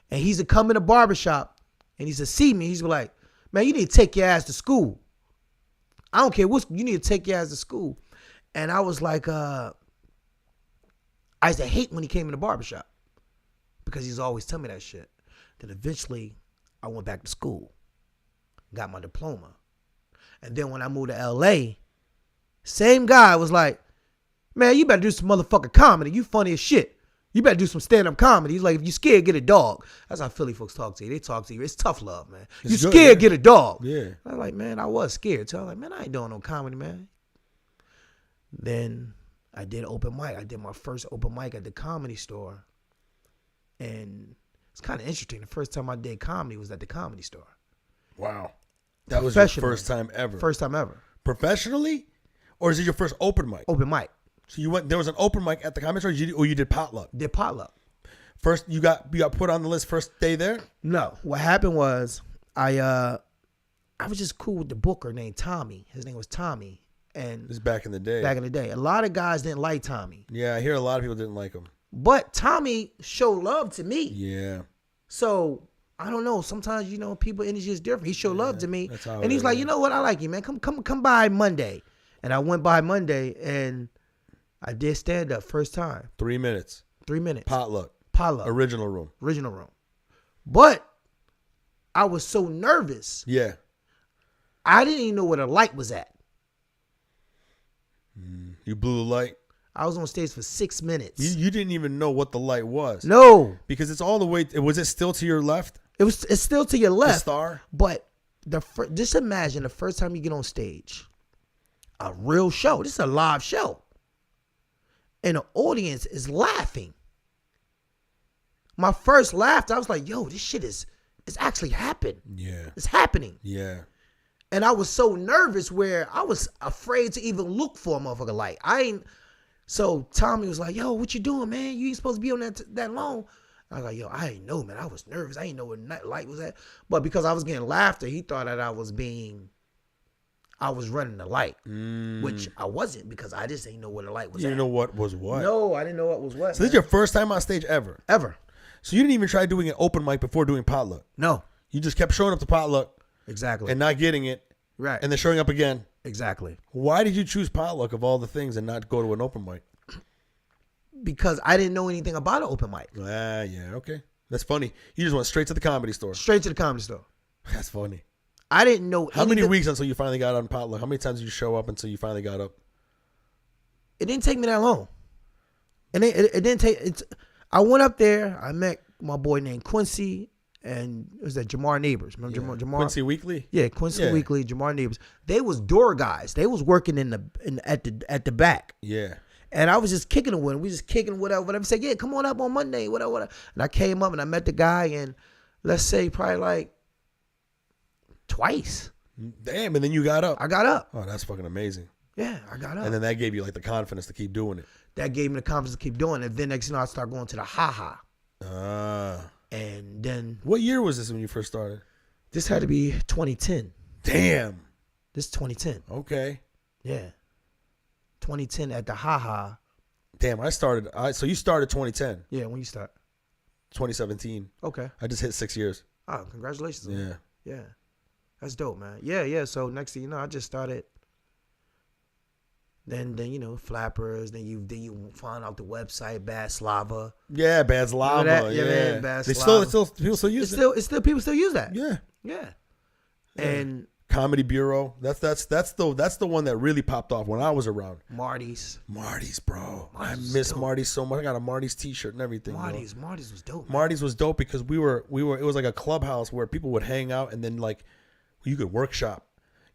and he's to come in the barbershop, and he's to see me. He's like, man, you need to take your ass to school. I don't care you need to take your ass to school. And I was like, I used to hate when he came in the barbershop because he's always telling me that shit. Then eventually I went back to school, got my diploma. And then when I moved to LA, same guy was like, man, you better do some motherfucking comedy. You funny as shit. You better do some stand-up comedy. He's like, if you scared, get a dog. That's how Philly folks talk to you. They talk to you. It's tough love, man. You scared, get a dog. Yeah. I was like, man, I was scared. So I was like, man, I ain't doing no comedy, man. Then I did open mic. I did my first open mic at the Comedy Store. And it's kind of interesting. The first time I did comedy was at the Comedy Store. Wow. That was your first time ever? First time ever. Professionally? Or is it your first open mic? Open mic. So you went. There was an open mic at the Comedy Store, or you did potluck? Did potluck. First, you got put on the list first day there? No. What happened was I was just cool with the booker named Tommy. His name was Tommy. And This is back in the day. Back in the day. A lot of guys didn't like Tommy. Yeah, I hear a lot of people didn't like him. But Tommy showed love to me. Yeah. So I don't know. Sometimes, people energy is different. He showed love to me. And he's is, like, man. you know what? I like you, man. Come by Monday. And I went by Monday and I did stand up first time. 3 minutes. 3 minutes. Potluck. Original room. But I was so nervous. Yeah. I didn't even know where the light was at. You blew the light. I was on stage for 6 minutes. You didn't even know what the light was. No. Because it's all the way. Was it still to your left? It's still to your left. The star? But just imagine the first time you get on stage, a real show. This is a live show. And the audience is laughing. My first laugh, I was like, yo, this shit it's actually happened. Yeah. It's happening. Yeah. And I was so nervous where I was afraid to even look for a motherfucker light. So Tommy was like, yo, what you doing, man? You ain't supposed to be on that long. I was like, yo, I ain't know, man. I was nervous. I ain't know where the light was at. But because I was getting laughter, he thought that I was running the light, which I wasn't because I just ain't know where the light was at. You didn't know what was what? No, I didn't know what was what. So this is your first time on stage ever? Ever. So you didn't even try doing an open mic before doing potluck? No. You just kept showing up to potluck. Exactly. And not getting it. Right. And then showing up again. Exactly. Why did you choose potluck of all the things and not go to an open mic? Because I didn't know anything about an open mic. Yeah, okay. That's funny. You just went straight to the Comedy Store. Straight to the Comedy Store. That's funny. I didn't know How many weeks until you finally got on potluck? How many times did you show up until you finally got up? It didn't take me that long. And it didn't take. I went up there. I met my boy named Quincy, and it was that Jamar Neighbors. Remember Jamar? Quincy Weekly? Yeah, Quincy Weekly, Jamar Neighbors. They was door guys. They was working at the back. Yeah. And I was just kicking it with him. We just kicking whatever. Said, yeah, come on up on Monday, whatever. And I came up and I met the guy, and let's say probably like twice. Damn, and then you got up. I got up. Oh, that's fucking amazing. Yeah, I got up. And then that gave you like the confidence to keep doing it. That gave me the confidence to keep doing it. Then next thing you know, I started going to the Ha-Ha. And then... What year was this when you first started? This had to be 2010. Damn. This is 2010. Okay. Yeah. 2010 at the Ha-Ha. Damn, so you started 2010. Yeah, when you start? 2017. Okay. I just hit 6 years. Oh, congratulations. Yeah. Man. Yeah. That's dope, man. Yeah. So next thing you know, I just started... Then Flappers. Then you find out the website Bad Slava. Yeah, Bad Slava. Yeah, man, Bad Slava. People still use it. It's still people still use that. Yeah. And Comedy Bureau. That's the one that really popped off when I was around. Marty's, bro. I miss Marty's so much. I got a Marty's t-shirt and everything. Marty's was dope. Man. Marty's was dope because we were. It was like a clubhouse where people would hang out and then like you could workshop.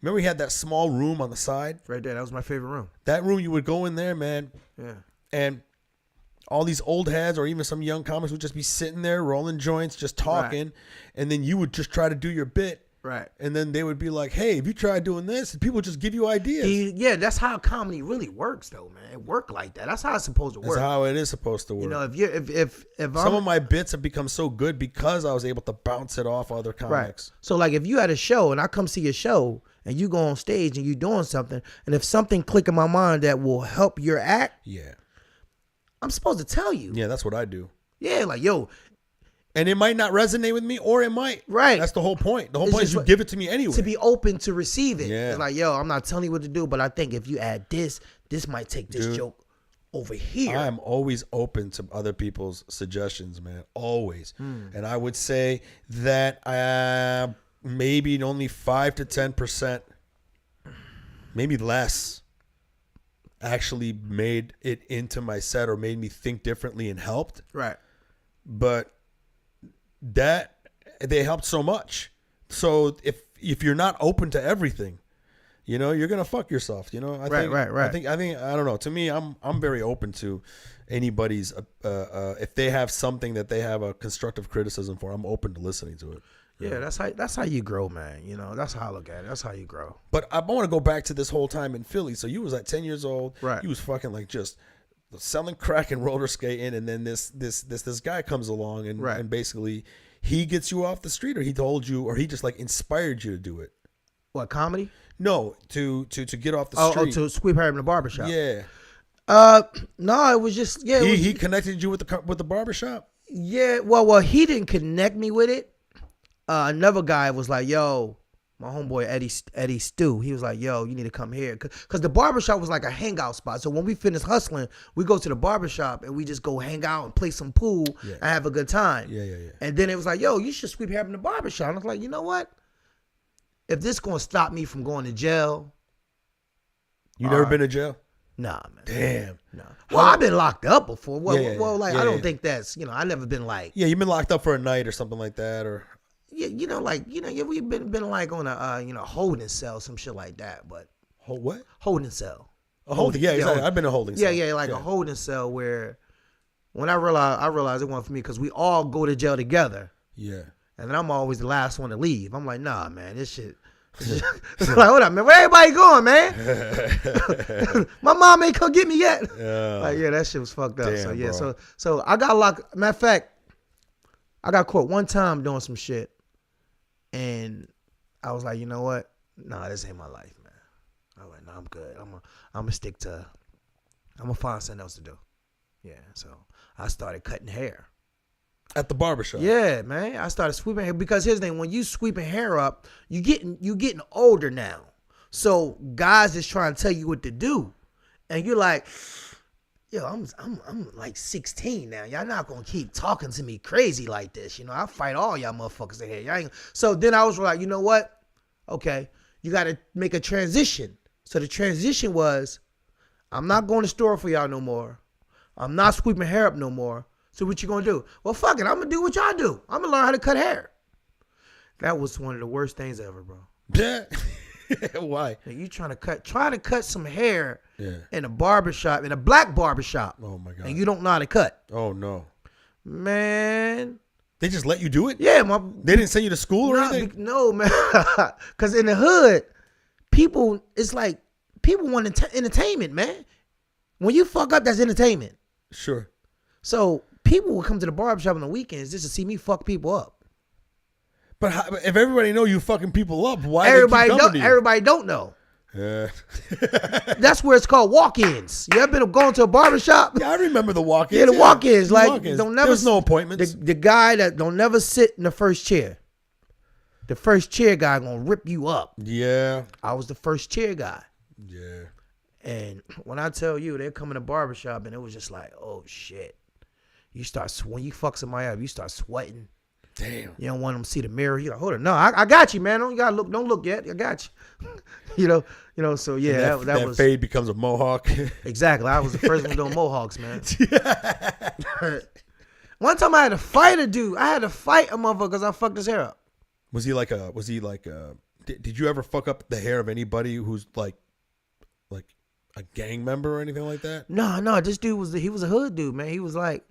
Remember we had that small room on the side? Right there. That was my favorite room. That room, you would go in there, man. Yeah. And all these old heads or even some young comics would just be sitting there rolling joints, just talking. Right. And then you would just try to do your bit. Right. And then they would be like, hey, have you tried doing this? And people just give you ideas. Yeah, that's how comedy really works, though, man. It work like that. That's how it's supposed to work. That's how it is supposed to work. You know, if some of my bits have become so good because I was able to bounce it off other comics. Right. So like if you had a show and I come see your show and you go on stage and you doing something, and if something click in my mind that will help your act, yeah, I'm supposed to tell you. Yeah, that's what I do. Yeah, like yo. And it might not resonate with me, or it might. Right. That's the whole point. The whole point is you give it to me anyway. To be open to receive it. Yeah. It's like, yo, I'm not telling you what to do, but I think if you add this might take this joke over here. I am always open to other people's suggestions, man. Always. And I would say that maybe only 5 to 10%, maybe less, actually made it into my set or made me think differently and helped. Right. But that they helped so much. So if you're not open to everything, you know, you're gonna fuck yourself. You know, Right. I think I don't know. To me, I'm very open to anybody's. If they have something that they have a constructive criticism for, I'm open to listening to it. Yeah, that's how you grow, man. You know, that's how I look at it. That's how you grow. But I want to go back to this whole time in Philly. So you was at 10 years old. Right. You was fucking like just selling crack and roller skating, and then this guy comes along and basically he gets you off the street, or he told you, or he just like inspired you to do it. What, comedy? No, to get off the street. Oh, to sweep her in the barbershop. Yeah. No, it was just He connected you with the barbershop. Yeah. Well, he didn't connect me with it. Another guy was like, yo. My homeboy Eddie Stu, he was like, yo, you need to come here. Because the barbershop was like a hangout spot. So when we finish hustling, we go to the barbershop and we just go hang out and play some pool and have a good time. Yeah. And then it was like, yo, you should sweep hair in the barbershop. And I was like, you know what? If this going to stop me from going to jail. You never been to jail? Nah, man. Damn. Nah. Well, I've been locked up before. Well, I don't think that's, I never been like. Yeah, you've been locked up for a night or something like that, or. Yeah, we've been like on a holding cell, some shit like that, but what? Holding cell. A holding, yeah, exactly. I've been a holding cell. Yeah, a holding cell where when I realized it wasn't for me because we all go to jail together. Yeah. And then I'm always the last one to leave. I'm like, nah, man, this shit. Like, hold up, man. Where everybody going, man? My mom ain't come get me yet. Like, yeah, that shit was fucked up. Damn, so I got locked. Matter of fact, I got caught one time doing some shit. And I was like, you know what? Nah, this ain't my life, man. I was like, nah, I'm good. I'm gonna find something else to do. Yeah, so I started cutting hair. At the barbershop? Yeah, man. I started sweeping hair because here's the thing, when you sweeping hair up, you getting older now. So guys is trying to tell you what to do. And you're like, yo, I'm like 16 now. Y'all not gonna keep talking to me crazy like this. I fight all y'all motherfuckers in here. Y'all ain't. So then I was like, you know what? Okay, you gotta make a transition. So the transition was, I'm not going to store for y'all no more. I'm not sweeping hair up no more. So what you gonna do? Well, fuck it. I'm gonna do what y'all do. I'm gonna learn how to cut hair. That was one of the worst things ever, bro. Yeah. Why? Now you trying to cut some hair in a barbershop, in a black barbershop. Oh my God. And you don't know how to cut. Oh no. Man. They just let you do it? Yeah, they didn't send you to school or anything? No, man. Cause in the hood, people want entertainment, man. When you fuck up, that's entertainment. Sure. So people would come to the barbershop on the weekends just to see me fuck people up. But if everybody know you fucking people up, why everybody they keep coming to you? Everybody don't know. Yeah. That's where it's called walk-ins. You ever been going to a barbershop? Yeah, I remember the walk-ins. Yeah, the walk-ins. Like, walk-ins. Don't never. There's no appointments. The guy that don't never sit in the first chair. The first chair guy gonna rip you up. Yeah. I was the first chair guy. Yeah. And when I tell you, they're coming to barbershop and it was just like, oh shit. When you fuck somebody up, you start sweating. Damn. You don't want them to see the mirror. You're like, hold on. No, I got you, man. Don't look yet. I got you. So yeah, that was fade becomes a mohawk. Exactly. I was the first one doing mohawks, man. One time I had to fight a dude. I had to fight a motherfucker because I fucked his hair up. Was he like did you ever fuck up the hair of anybody who's like a gang member or anything like that? No, this dude was a hood dude, man. He was like,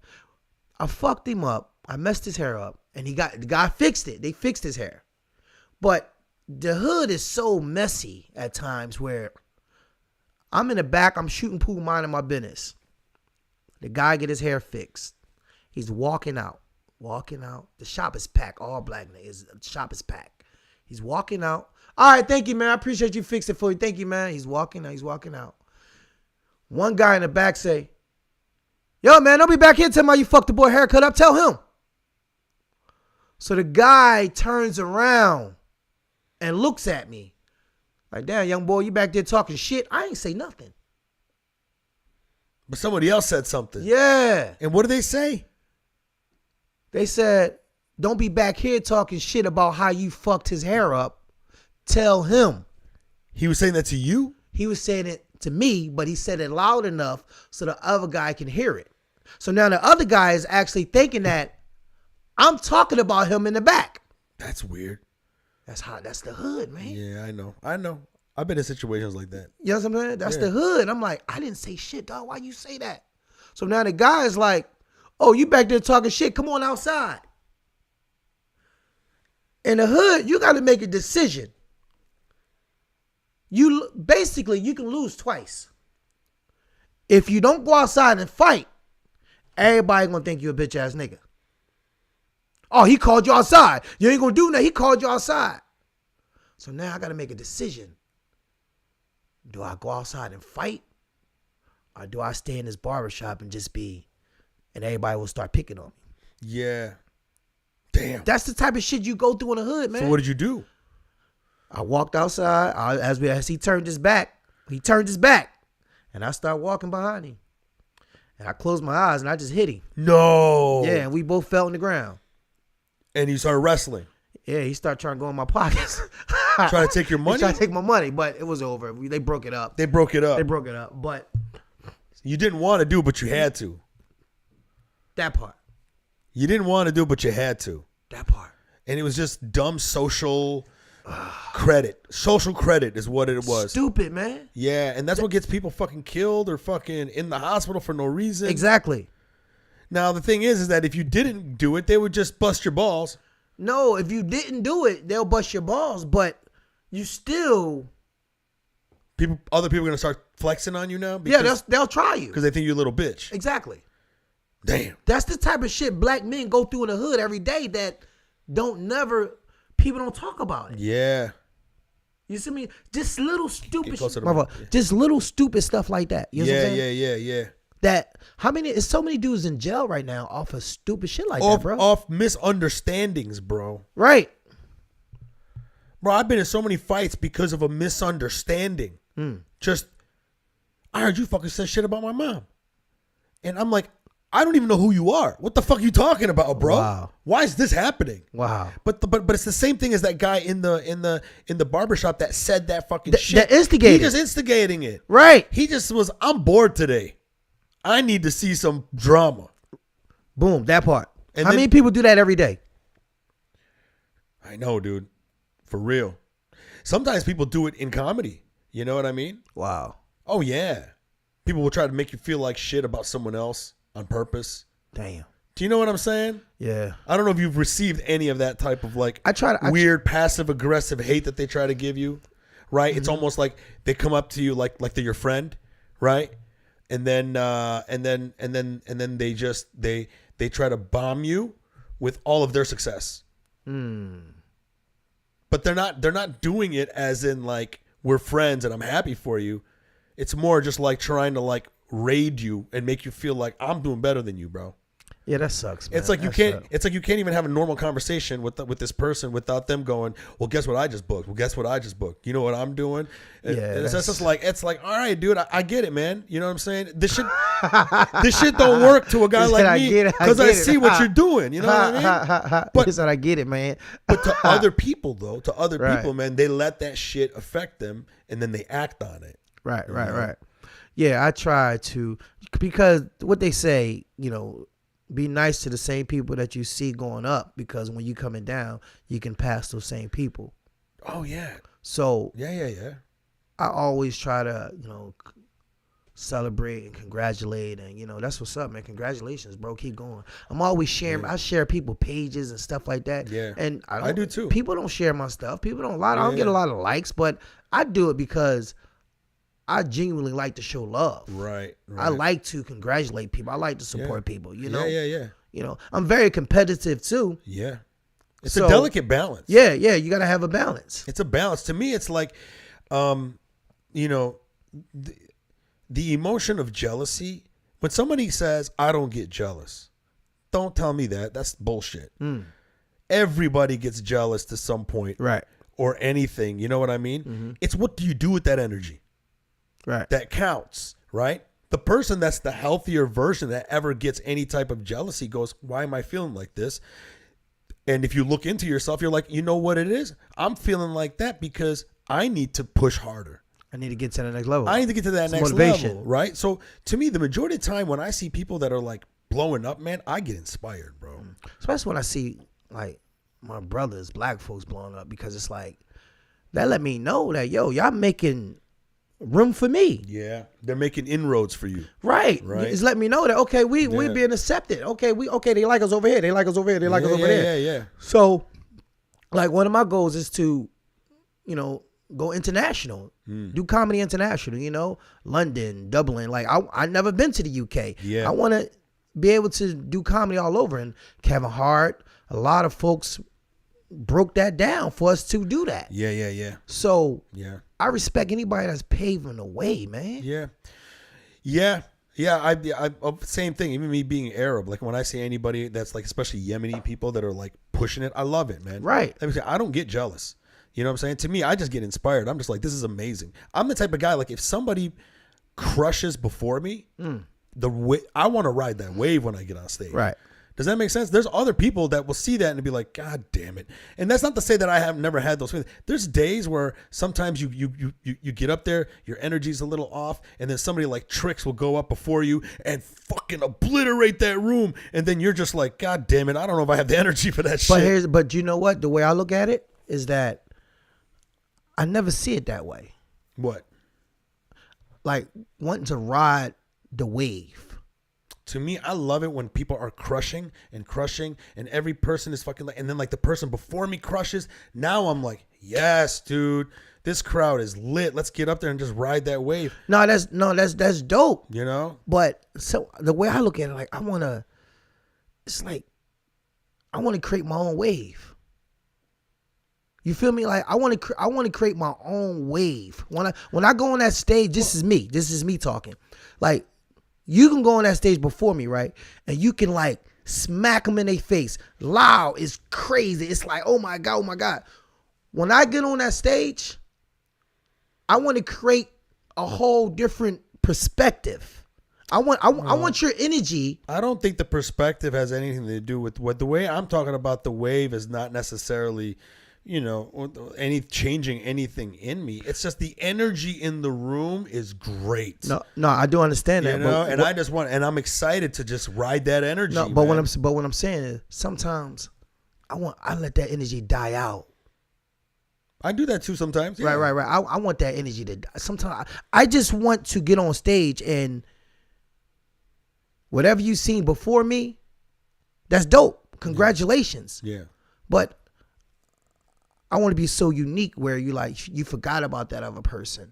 I fucked him up. I messed his hair up, and the guy fixed it. They fixed his hair, but the hood is so messy at times where I'm in the back, I'm shooting pool, minding my business. The guy get his hair fixed. He's walking out. The shop is packed. All black niggas. The shop is packed. He's walking out. All right, thank you, man. I appreciate you fixing it for you. Thank you, man. He's walking out. One guy in the back say, yo, man, don't be back here telling me you fucked the boy haircut up. Tell him. So the guy turns around and looks at me. Like, damn, young boy, you back there talking shit. I ain't say nothing. But somebody else said something. Yeah. And what did they say? They said, don't be back here talking shit about how you fucked his hair up. Tell him. He was saying that to you? He was saying it to me, but he said it loud enough so the other guy can hear it. So now the other guy is actually thinking that I'm talking about him in the back. That's weird. That's the hood, man. Yeah, I know. I've been in situations like that. You know what I'm saying? That's the hood. I'm like, I didn't say shit, dog. Why you say that? So now the guy is like, oh, you back there talking shit. Come on outside. In the hood, you got to make a decision. You can lose twice. If you don't go outside and fight, everybody gonna think you a bitch ass nigga. Oh, he called you outside. You ain't gonna do nothing. He called you outside. So now I gotta make a decision. Do I go outside and fight? Or do I stay in this barbershop and and everybody will start picking on me? Yeah. Damn. That's the type of shit you go through in the hood, man. So what did you do? I walked outside. As he turned his back, and I started walking behind him. And I closed my eyes and I just hit him. No. Yeah, and we both fell on the ground. And you started wrestling. Yeah, he started trying to go in my pockets. Trying to take your money? He tried to take my money, but it was over. They broke it up. They broke it up. But you didn't want to do it, but you had to. That part. You didn't want to do it, but you had to. That part. And it was just dumb social credit. Social credit is what it was. Stupid, man. Yeah, and that's what gets people fucking killed or fucking in the hospital for no reason. Exactly. Now, the thing is that if you didn't do it, they would just bust your balls. No, if you didn't do it, they'll bust your balls, but you still... Other people are going to start flexing on you now? Yeah, they'll try you. Because they think you're a little bitch. Exactly. Damn. That's the type of shit black men go through in the hood every day that people don't talk about it. Yeah. You see me? Just little stupid shit. Yeah. Just little stupid stuff like that. You know what I'm saying? Yeah. That there's so many dudes in jail right now off of stupid shit like that, bro. Off misunderstandings, bro. Right. Bro, I've been in so many fights because of a misunderstanding. Just, I heard you fucking said shit about my mom. And I'm like, I don't even know who you are. What the fuck are you talking about, bro? Wow. Why is this happening? Wow. But it's the same thing as that guy in the barbershop that said that fucking shit. That instigated. He just instigating it. Right. He just was, I'm bored today. I need to see some drama. Boom, that part. And How many people do that every day? I know, dude. For real. Sometimes people do it in comedy. You know what I mean? Wow. Oh, yeah. People will try to make you feel like shit about someone else on purpose. Damn. Do you know what I'm saying? Yeah. I don't know if you've received any of that type of like weird passive aggressive hate that they try to give you, right? Mm-hmm. It's almost like they come up to you like they're your friend, right? And then they just they try to bomb you with all of their success. But they're not doing it as in like we're friends and I'm happy for you. It's more just like trying to like raid you and make you feel like I'm doing better than you, bro. Yeah, that sucks, man. It's like you can't. It's like you can't even have a normal conversation with this person without them going, "Well, guess what I just booked? Well, guess what I just booked? You know what I'm doing?" And it's just like all right, dude. I get it, man. You know what I'm saying? This shit don't work to a guy like me because I see what you're doing. You know what I mean? But I get it, man. But to other people, though, people, man, they let that shit affect them and then they act on it. Right. Yeah, I try to, because what they say, you know, be nice to the same people that you see going up, because when you coming down, you can pass those same people. Oh yeah. So yeah. I always try to, you know, celebrate and congratulate, and that's what's up, man. Congratulations, bro. Keep going. I'm always sharing. I share people pages and stuff like that. Yeah, and I do too. People don't share my stuff. People don't I don't get a lot of likes, but I do it because I genuinely like to show love. Right. I like to congratulate people. I like to support people. Yeah. I'm very competitive too. Yeah. It's a delicate balance. Yeah. You got to have a balance. It's a balance. To me, it's like, the emotion of jealousy. When somebody says, I don't get jealous, don't tell me that. That's bullshit. Everybody gets jealous to some point. Right. Or anything. You know what I mean? Mm-hmm. It's what do you do with that energy? Right. That counts, right? The person that's the healthier version that ever gets any type of jealousy goes, why am I feeling like this? And if you look into yourself, you're like, you know what it is? I'm feeling like that because I need to push harder. I need to get to the next level. I need to get to that next level, right? So to me, the majority of the time when I see people that are like blowing up, man, I get inspired, bro. Especially when I see like my brothers, black folks blowing up, because it's like, that let me know that, y'all making room for me. Yeah, they're making inroads for you. Right. It's letting me know that, okay, we being accepted. Okay, they like us over here. They like us over here. They like us over there. Yeah. So, like, one of my goals is to, go international, do comedy international. London, Dublin. Like, I never been to the UK. Yeah, I want to be able to do comedy all over. And Kevin Hart, a lot of folks broke that down for us to do that. Yeah. So yeah, I respect anybody that's paving the way, man. Yeah. I same thing. Even me being Arab, like when I see anybody that's like, especially Yemeni people that are like pushing it, I love it, man. Right. Let me say, I don't get jealous. You know what I'm saying? To me, I just get inspired. I'm just like, this is amazing. I'm the type of guy, like if somebody crushes before me, I want to ride that wave when I get on stage. Right. Does that make sense? There's other people that will see that and be like, God damn it. And that's not to say that I have never had those feelings. There's days where sometimes you get up there, your energy's a little off, and then somebody like Tricks will go up before you and fucking obliterate that room. And then you're just like, God damn it, I don't know if I have the energy for that shit. But you know what? The way I look at it is that I never see it that way. What? Like wanting to ride the wave. To me, I love it when people are crushing, and every person is fucking like, and then like the person before me crushes. Now I'm like, yes, dude, this crowd is lit. Let's get up there and just ride that wave. That's dope. But so the way I look at it, like I want to create my own wave. You feel me? Like I want to create my own wave. When I go on that stage, this is me talking. Like, you can go on that stage before me, right? And you can like smack them in their face. Loud, it's crazy. It's like, oh my God. When I get on that stage, I want to create a whole different perspective. I want your energy. I don't think the perspective has anything to do with what the way I'm talking about. The wave is not necessarily, changing anything in me. It's just the energy in the room is great. No, I do understand that. And I'm excited to just ride that energy. No, but what I'm saying is sometimes I let that energy die out. I do that too sometimes. Yeah. Right. I want that energy to die. Sometimes I just want to get on stage and whatever you've seen before me, that's dope. Congratulations. Yeah. But I want to be so unique where you forgot about that other person.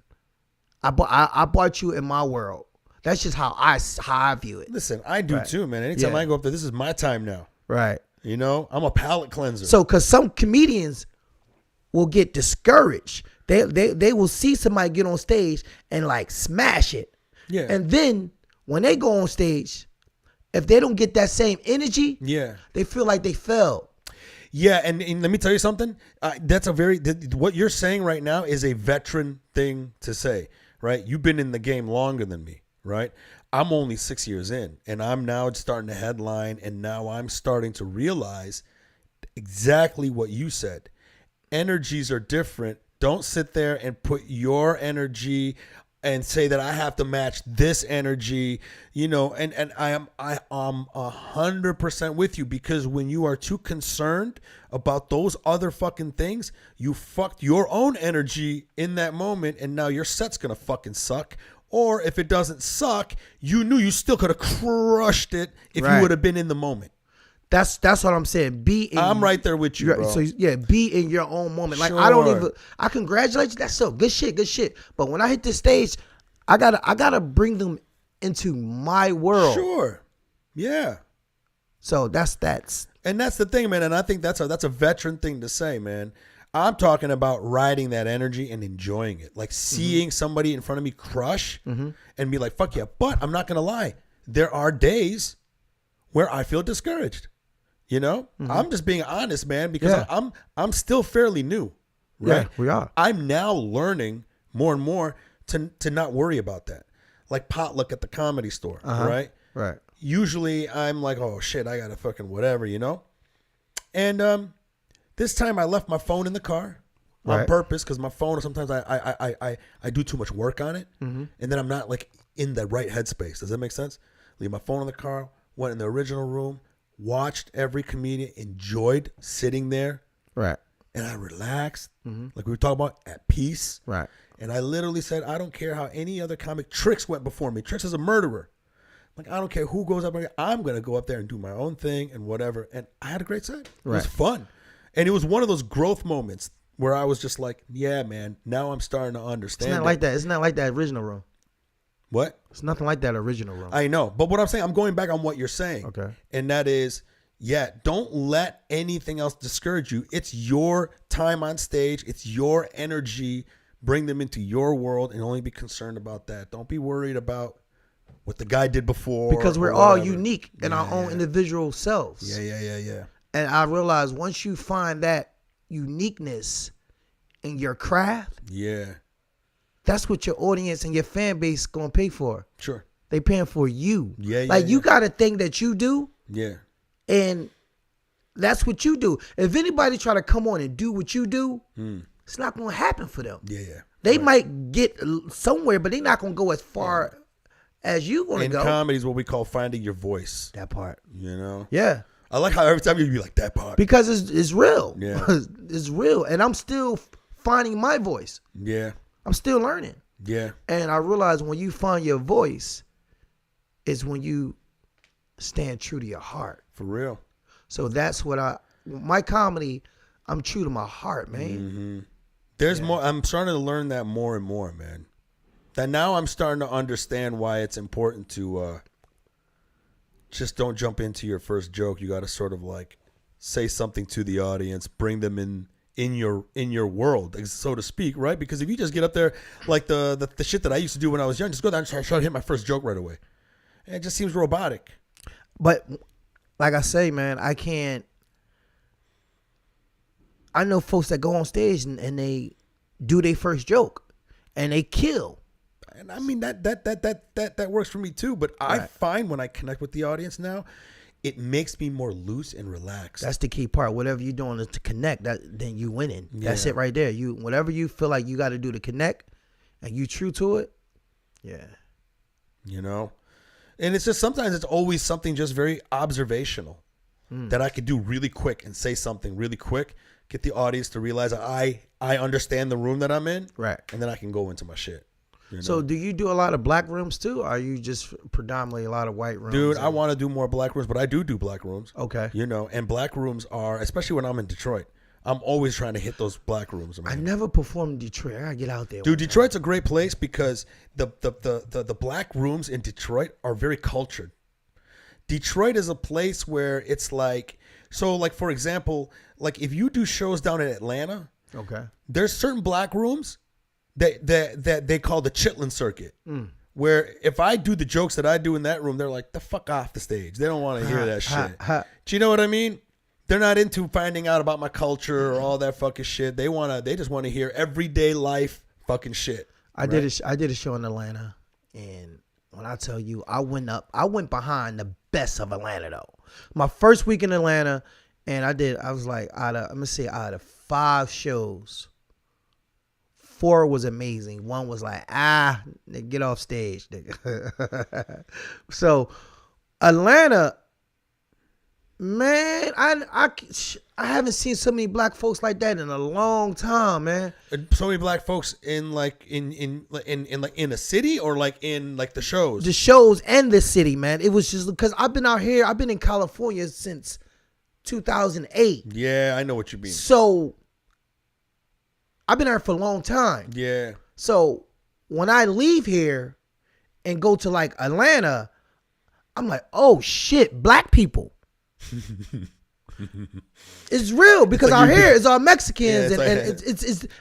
I brought you in my world. That's just how I view it. Listen, I do too, man. Anytime I go up there, this is my time now. Right. I'm a palate cleanser. So, because some comedians will get discouraged. They will see somebody get on stage and like smash it. Yeah. And then when they go on stage, if they don't get that same energy, they feel like they failed. Yeah, and let me tell you something. What you're saying right now is a veteran thing to say, right? You've been in the game longer than me, right? I'm only 6 years in, and I'm now starting to headline, and now I'm starting to realize exactly what you said. Energies are different. Don't sit there and put your energy and say that I have to match this energy, and I am 100% with you, because when you are too concerned about those other fucking things, you fucked your own energy in that moment, and now your set's gonna fucking suck, Or if it doesn't suck, you knew you still could have crushed it if Right. you would have been in the moment. That's what I'm saying. I'm right there with you, bro. So yeah, be in your own moment. Like I don't Sure. even. I congratulate you. That's so good shit. But when I hit this stage, I gotta bring them into my world. Sure. Yeah. So that's And that's the thing, man. And I think that's a veteran thing to say, man. I'm talking about riding that energy and enjoying it. Like seeing somebody in front of me crush and be like, fuck yeah. But I'm not going to lie. There are days where I feel discouraged. You know? I'm just being honest, man, because I'm still fairly new. Right? Yeah, we are. I'm now learning more and more to not worry about that. Like potluck at the Comedy Store, right? Right. Usually I'm like, oh shit, I got to fucking whatever, you know? And this time I left my phone in the car on purpose because my phone, sometimes I do too much work on it. And then I'm not like in the right headspace. Does that make sense? Leave my phone in the car, went in the original room, watched every comedian, enjoyed sitting there. Right. And I relaxed, like we were talking about, at peace. Right. And I literally said, I don't care how any other comic, Trix went before me. Trix is a murderer. Like, I don't care who goes up there. I'm going to go up there and do my own thing and whatever. And I had a great set. It was fun. And it was one of those growth moments where I was just like, yeah, man, now I'm starting to understand. It's not like that. It's not like that original room. What? It's nothing like that original room. I know. But what I'm saying, I'm going back on what you're saying. Okay. And that is, yeah, don't let anything else discourage you. It's your time on stage. It's your energy. Bring them into your world and only be concerned about that. Don't be worried about what the guy did before. Because we're all unique in our own individual selves. Yeah. And I realized once you find that uniqueness in your craft, that's what your audience and your fan base gonna pay for. Sure. They paying for you. Yeah. You got a thing that you do. Yeah. And that's what you do. If anybody try to come on and do what you do, it's not gonna happen for them. Yeah. They might get somewhere, but they're not gonna go as far as you want to go. In comedy is what we call finding your voice. That part. You know? Yeah. I like how every time you be like, that part. Because it's real. Yeah. It's real. And I'm still finding my voice. Yeah. I'm still learning. Yeah. And I realize when you find your voice is when you stand true to your heart. For real. So that's what my comedy, I'm true to my heart, man. There's more. I'm starting to learn that more and more, man. That now I'm starting to understand why it's important to just don't jump into your first joke. You got to sort of like say something to the audience, bring them in your world, so to speak, right? Because if you just get up there like the shit that I used to do when I was young, just go down and try to hit my first joke right away. And it just seems robotic. But like I say, man, I know folks that go on stage and they do their first joke and they kill. And I mean that works for me too. But I find when I connect with the audience now, it makes me more loose and relaxed. That's the key part. Whatever you're doing is to connect. Then you winning. That's it right there. Whatever you feel like you got to do to connect, and you true to it. Yeah. You know, and it's just sometimes it's always something just very observational that I could do really quick and say something really quick, get the audience to realize I understand the room that I'm in, right, and then I can go into my shit. You know? So do you do a lot of black rooms too, or are you just predominantly a lot of white rooms? Dude, I want to do more black rooms, but I do black rooms. Okay. You know, and black rooms are, especially when I'm in Detroit, I'm always trying to hit those black rooms. I never performed in Detroit. I gotta get out there. Dude, Detroit's a great place because the black rooms in Detroit are very cultured. Detroit is a place where it's like, so like for example, like if you do shows down in Atlanta, okay, there's certain black rooms that they call the Chitlin circuit, where if I do the jokes that I do in that room, they're like, the fuck off the stage. They don't want to hear that shit. Do you know what I mean? They're not into finding out about my culture or all that fucking shit. They just want to hear everyday life fucking shit. I did a show in Atlanta, and when I tell you, I went behind the best of Atlanta though. My first week in Atlanta, and I was like, out of 5 shows, 4 was amazing. 1 was like, nigga, get off stage, nigga. So Atlanta, Man, I haven't seen so many black folks like that in a long time, man. So many black folks in like in a city or like in like the shows. The shows and the city, man. It was just because I've been out here. I've been in California since 2008. Yeah, I know what you mean. So I've been there for a long time. Yeah. So when I leave here and go to like Atlanta, I'm like, oh shit, black people. It's real because like out here it's all Mexicans yeah, and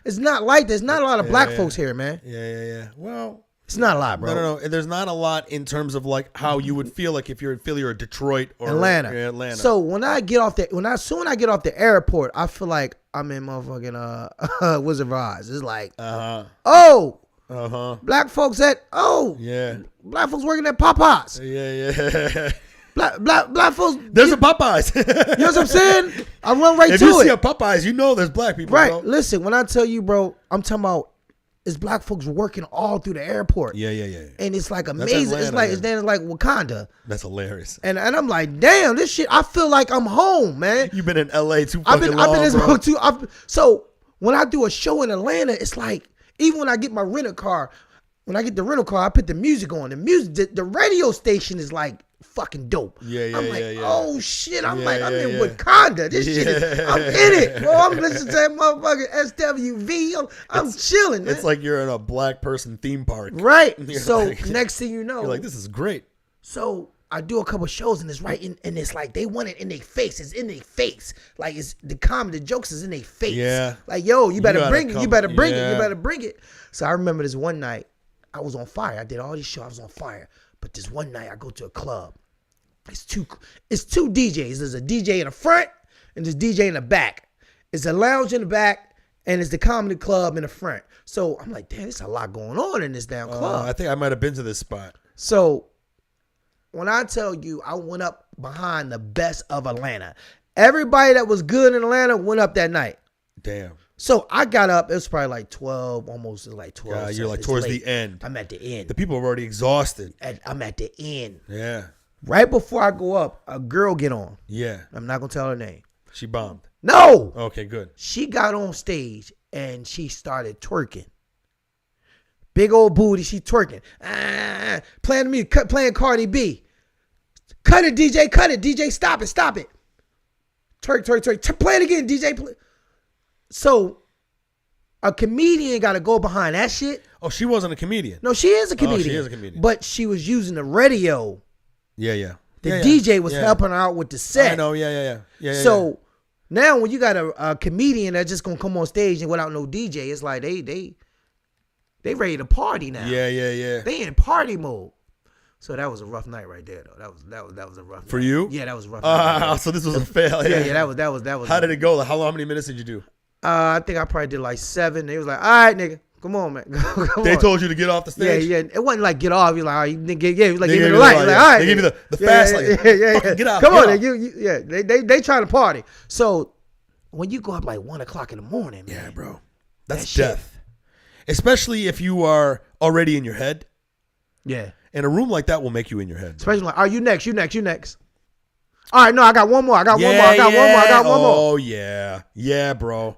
it's not like there's not a lot of black folks here, man. Yeah. Well, it's not a lot, bro. No. There's not a lot in terms of like how you would feel like if you're in Philly or Detroit or Atlanta. Yeah, Atlanta. So when I get off soon I get off the airport, I feel like I'm in motherfucking Wizard of Oz. It's like, black folks black folks working at Popeyes. Yeah. Black folks. There's a Popeyes. You know what I'm saying? I run right if to it. If you see a Popeyes, you know there's black people. Right. Bro. Listen, when I tell you, bro, I'm talking about it's black folks working all through the airport. Yeah. And it's like amazing. Atlanta, it's like Wakanda. That's hilarious. And I'm like, damn, this shit. I feel like I'm home, man. You've been in LA too fucking long, I've been in bro. too. So when I do a show in Atlanta, it's like even when I get my rental car, I put the music on. The radio station is like fucking dope. Yeah. I'm like, yeah. oh shit. I'm Yeah, I'm in yeah. Wakanda. This shit is, I'm in it, bro. I'm listening to that motherfucking SWV. I'm chilling, man. It's like you're in a black person theme park. Right. You're So like- next thing you know, You're like, this is great. so I do a couple shows and it's right in, and it's like they want it in their face. It's in their face. Like it's the jokes is in their face. Yeah. Like, yo, you better gotta bring it. You come- better bring it. yeah. You better bring it. So I remember this one night I was on fire. I did all these shows. I was on fire. But this one night I go to a club. It's two DJs. There's a DJ in the front and there's DJ in the back. It's a lounge in the back and it's the comedy club in the front. So I'm like, damn, there's a lot going on in this damn club. I think I might have been to this spot. So when I tell you I went up behind the best of Atlanta, everybody that was good in Atlanta went up that night. Damn. So I got up. It was probably like 12, almost like 12. Yeah, you're like It's towards late. the end. I'm at the end. The people are already exhausted. I'm at the end. Yeah. Right before I go up, a girl get on. Yeah. I'm not going to tell her name. She bombed. No. Okay, good. She got on stage and she started twerking. Big old booty, she twerking. Playing me, playing Cardi B. Cut it, DJ, cut it. DJ, stop it. Twerk. Play it again, DJ. Play. So a comedian got to go behind that shit. Oh, she wasn't a comedian. No, she is a comedian. She is a comedian. But she was using the radio. Yeah. The DJ was helping her out with the set. I know, yeah. So now when you got a comedian that's just gonna come on stage and without no DJ, it's like they ready to party now. Yeah. They in party mode. So that was a rough night right there, though. That was a rough For night. you? Yeah, that was a rough night. So this was a fail. Yeah, that was. How did it go? How many minutes did you do? I think I probably did like 7. They was like, all right, nigga, come on, man. Come They on. told you to get off the stage? Yeah. It wasn't like get off. You like, all right, nigga, yeah. It was like They give me gave the you light. the light, Like, yeah. all right. They give you the Yeah, fast light. Yeah. Fucking get out. Come get on, out. they trying to party. So when you go up like 1 o'clock in the morning, man. Yeah, bro. That's that death. Especially if you are already in your head. Yeah. And a room like that will make you in your head. Especially like, you next. All right, no, I got one more. I got one more. Oh, yeah. Yeah, bro.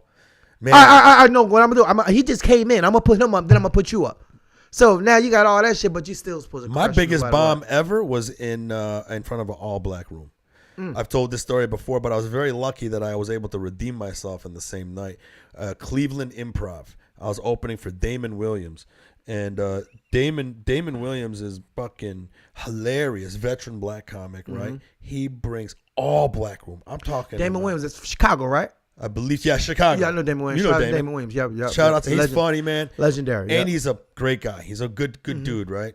Man. I know what I'm gonna do. He just came in. I'm gonna put him up. Then I'm gonna put you up. So now you got all that shit, but you still supposed to. My crush biggest no matter bomb what. ever was in front of an all black room. I've told this story before, but I was very lucky that I was able to redeem myself in the same night. Cleveland Improv. I was opening for Damon Williams, and Damon Williams is fucking hilarious, veteran black comic, right? He brings all black room. I'm talking Damon about, Williams. That's Chicago, right? I believe, Chicago. Yeah, I know Damon Williams. You know Shout out to Damon. Damon Williams. Yep. Shout out to he's Legend. funny, man. Legendary. And he's a great guy. He's a good dude, right?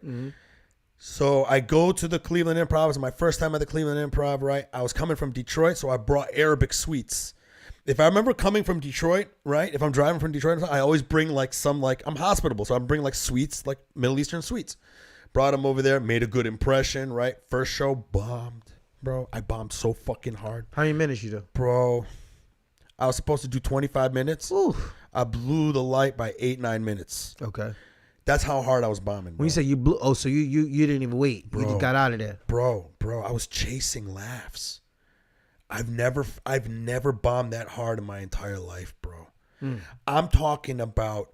So I go to the Cleveland Improv. It was my first time at the Cleveland Improv, right? I was coming from Detroit, so I brought Arabic sweets. If I remember coming from Detroit, right? If I'm driving from Detroit, I always bring like I'm hospitable, so I'm bringing like sweets, like Middle Eastern sweets. Brought them over there, made a good impression, right? First show, bombed, bro. I bombed so fucking hard. How many minutes you do? Bro, I was supposed to do 25 minutes. Ooh. I blew the light by 8-9 minutes. Okay. That's how hard I was bombing. Bro. When you say you blew, so you didn't even wait. You just got out of there. Bro, I was chasing laughs. I've never bombed that hard in my entire life, bro. I'm talking about,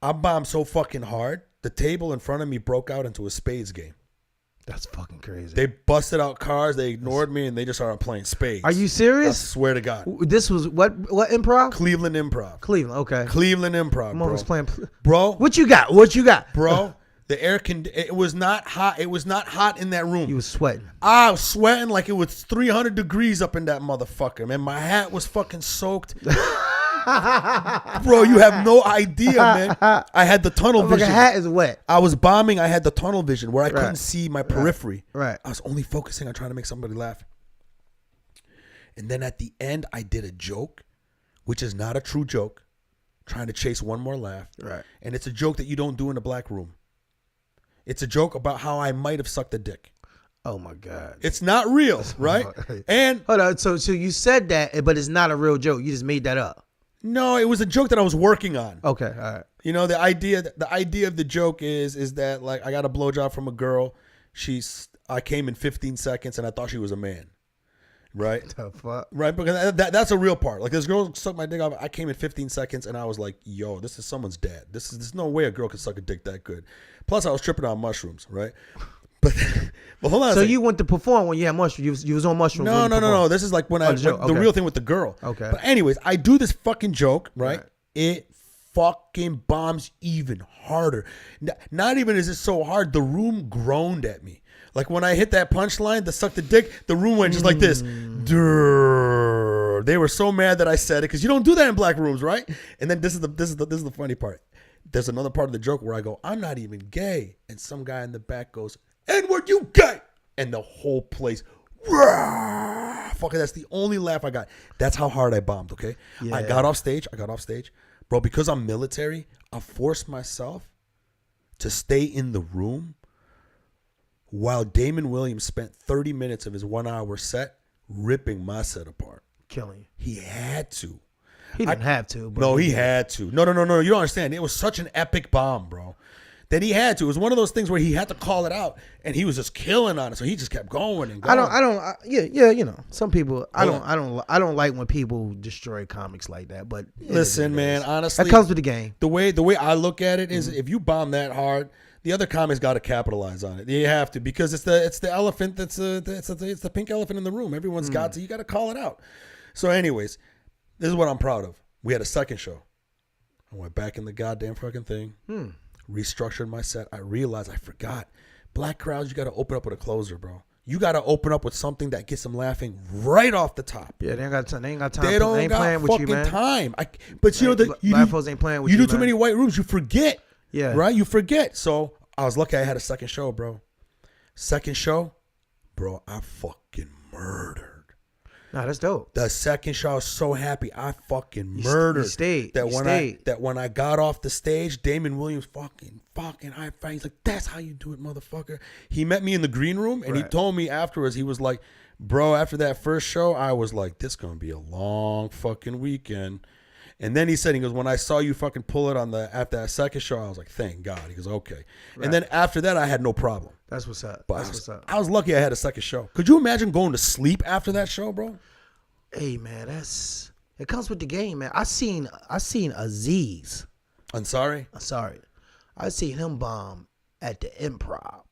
I bombed so fucking hard, the table in front of me broke out into a spades game. That's fucking crazy. They busted out cards, they ignored me, and they just started playing spades. Are you serious? I swear to God. This was what improv? Cleveland Improv. Cleveland, okay. Cleveland Improv, bro. Was playing. Bro. What you got? Bro, the it was not hot. It was not hot in that room. You was sweating. I was sweating like it was 300 degrees up in that motherfucker, man. My hat was fucking soaked. Bro, you have no idea, man. I had the tunnel vision. Your hat is wet. I was bombing. I had the tunnel vision where I couldn't see my periphery. Right. I was only focusing on trying to make somebody laugh. And then at the end, I did a joke, which is not a true joke, trying to chase one more laugh. Right. And it's a joke that you don't do in a black room. It's a joke about how I might have sucked a dick. Oh my God. It's not real, right? And hold on. So you said that, but it's not a real joke. You just made that up. No, it was a joke that I was working on. Okay, all right. You know, the idea of the joke is that, like, I got a blowjob from a girl. I came in 15 seconds and I thought she was a man. Right? The fuck? Right, because that's a real part. Like, this girl sucked my dick off. I came in 15 seconds and I was like, yo, this is someone's dad. There's no way a girl could suck a dick that good. Plus, I was tripping on mushrooms, right? But hold on. So you went to perform when you had mushrooms. You was on mushrooms. No. This is like when the real thing with the girl. Okay. But anyways, I do this fucking joke, right? It fucking bombs even harder. Not even is it so hard, the room groaned at me. Like when I hit that punchline, the suck the dick, the room went just like this. Durr. They were so mad that I said it because you don't do that in black rooms, right? And then this is the funny part. There's another part of the joke where I go, I'm not even gay, and some guy in the back goes, N-word, you gay, and the whole place. Fucking, that's the only laugh I got. That's how hard I bombed. Okay, yeah. I got off stage, bro. Because I'm military, I forced myself to stay in the room while Damon Williams spent 30 minutes of his 1 hour set ripping my set apart. Killing you. He had to. He didn't have to. But no, he had to. No. You don't understand. It was such an epic bomb, bro, that he had to. It was one of those things where he had to call it out, and he was just killing on it. So he just kept going and going. Yeah. You know, some people. I don't like when people destroy comics like that. But listen, man, honestly, that comes with the game. The way I look at it is, if you bomb that hard, the other comics got to capitalize on it. You have to, because it's the elephant it's the pink elephant in the room. Everyone's got to. You got to call it out. So, anyways, this is what I'm proud of. We had a second show. I went back in the goddamn fucking thing. Restructured my set. I realized I forgot. Black crowds, you got to open up with a closer, bro. You got to open up with something that gets them laughing right off the top. Yeah, they ain't got time. They ain't playing got with you, man. Time. But you know, black folks ain't playing with you. You do too many white rooms, you forget. Yeah. Right? You forget. So I was lucky I had a second show, bro. Second show, bro, I fucking murdered. Nah, that's dope. The second show, I was so happy. I fucking murdered. You stayed. When I got off the stage, Damon Williams fucking high five. He's like, that's how you do it, motherfucker. He met me in the green room, and he told me afterwards, he was like, bro, after that first show, I was like, this gonna be a long fucking weekend. And then he goes, when I saw you fucking pull it after that second show, I was like, thank God. He goes, okay. Right. And then after that, I had no problem. That's what's up. I was lucky I had a second show. Could you imagine going to sleep after that show, bro? Hey, man, it comes with the game, man. I seen Aziz. Ansari? I seen him bomb at the Improv.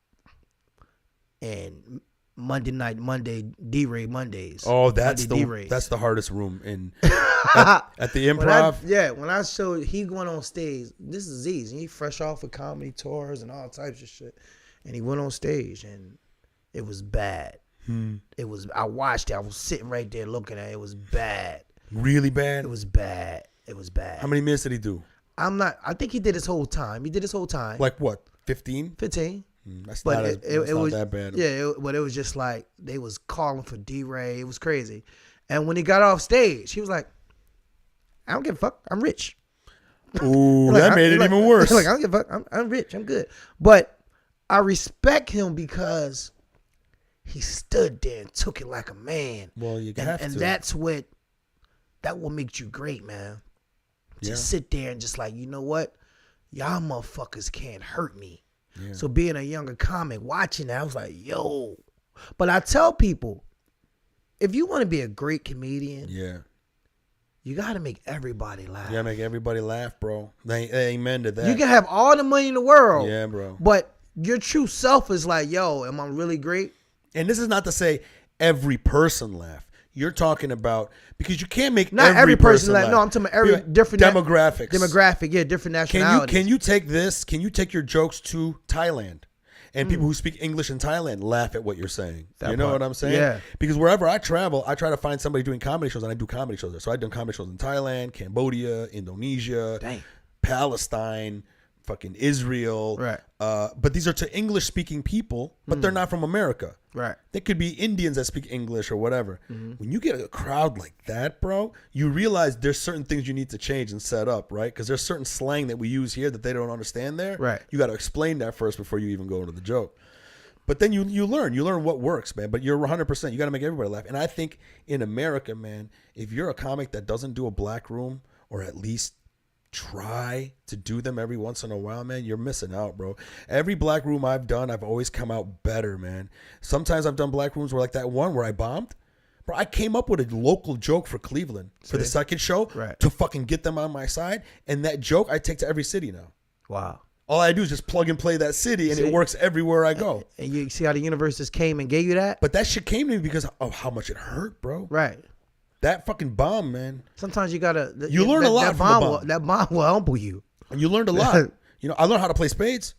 And Monday, D-Ray Mondays. Oh, that's the hardest room in at the Improv. When I showed he went on stage, this is Aziz, and he fresh off of comedy tours and all types of shit. And he went on stage, and it was bad. It was. I watched it. I was sitting right there looking at it. It was bad. Really bad? It was bad. How many minutes did he do? I think he did his whole time. Like what? 15? 15. That's not that bad. Yeah, but it was just like they was calling for D-Ray. It was crazy. And when he got off stage, he was like, I don't give a fuck. I'm rich. Ooh, that made it even worse. Like, I don't give a fuck. I'm rich. I'm good. But I respect him because he stood there and took it like a man. Well, you have to. And that what makes you great, man. To sit there and just like, you know what? Y'all motherfuckers can't hurt me. Yeah. So being a younger comic, watching that, I was like, yo. But I tell people, if you want to be a great comedian, Yeah. you got to make everybody laugh. You gotta make everybody laugh, bro. Amen to that. You can have all the money in the world. Yeah, bro. But your true self is like, yo, am I really great? And this is not to say every person laugh. You're talking about, because you can't make Not every person laugh. laugh. No, I'm talking about every different demographics. Demographic, yeah, different nationalities. Can you take this? Can you take your jokes to Thailand? And people who speak English in Thailand laugh at what you're saying. You know what I'm saying? Yeah. Because wherever I travel, I try to find somebody doing comedy shows, and I do comedy shows there. So I've done comedy shows in Thailand, Cambodia, Indonesia, Palestine, fucking Israel. Right. But these are to English-speaking people, but they're not from America. Right. They could be Indians that speak English or whatever. When you get a crowd like that, bro, you realize there's certain things you need to change and set up, right? Because there's certain slang that we use here that they don't understand there. Right. You got to explain that first before you even go into the joke. But then you learn what works, man. But you're 100%. You got to make everybody laugh. And I think in America, man, if you're a comic that doesn't do a black room, or at least try to do them every once in a while, man, you're missing out, bro. Every black room I've done, I've always come out better, man. Sometimes I've done black rooms where, like that one where I bombed, bro, I came up with a local joke for Cleveland for the second show to fucking get them on my side. And that joke I take to every city now. Wow. All I do is just plug and play that city, and it works everywhere I go. And you see how the universe just came and gave you that? But that shit came to me because of how much it hurt, bro. Right. That fucking bomb, man. Sometimes you gotta. You learn a lot from the bomb. That bomb will humble you. And you learned a lot. You know, I learned how to play spades.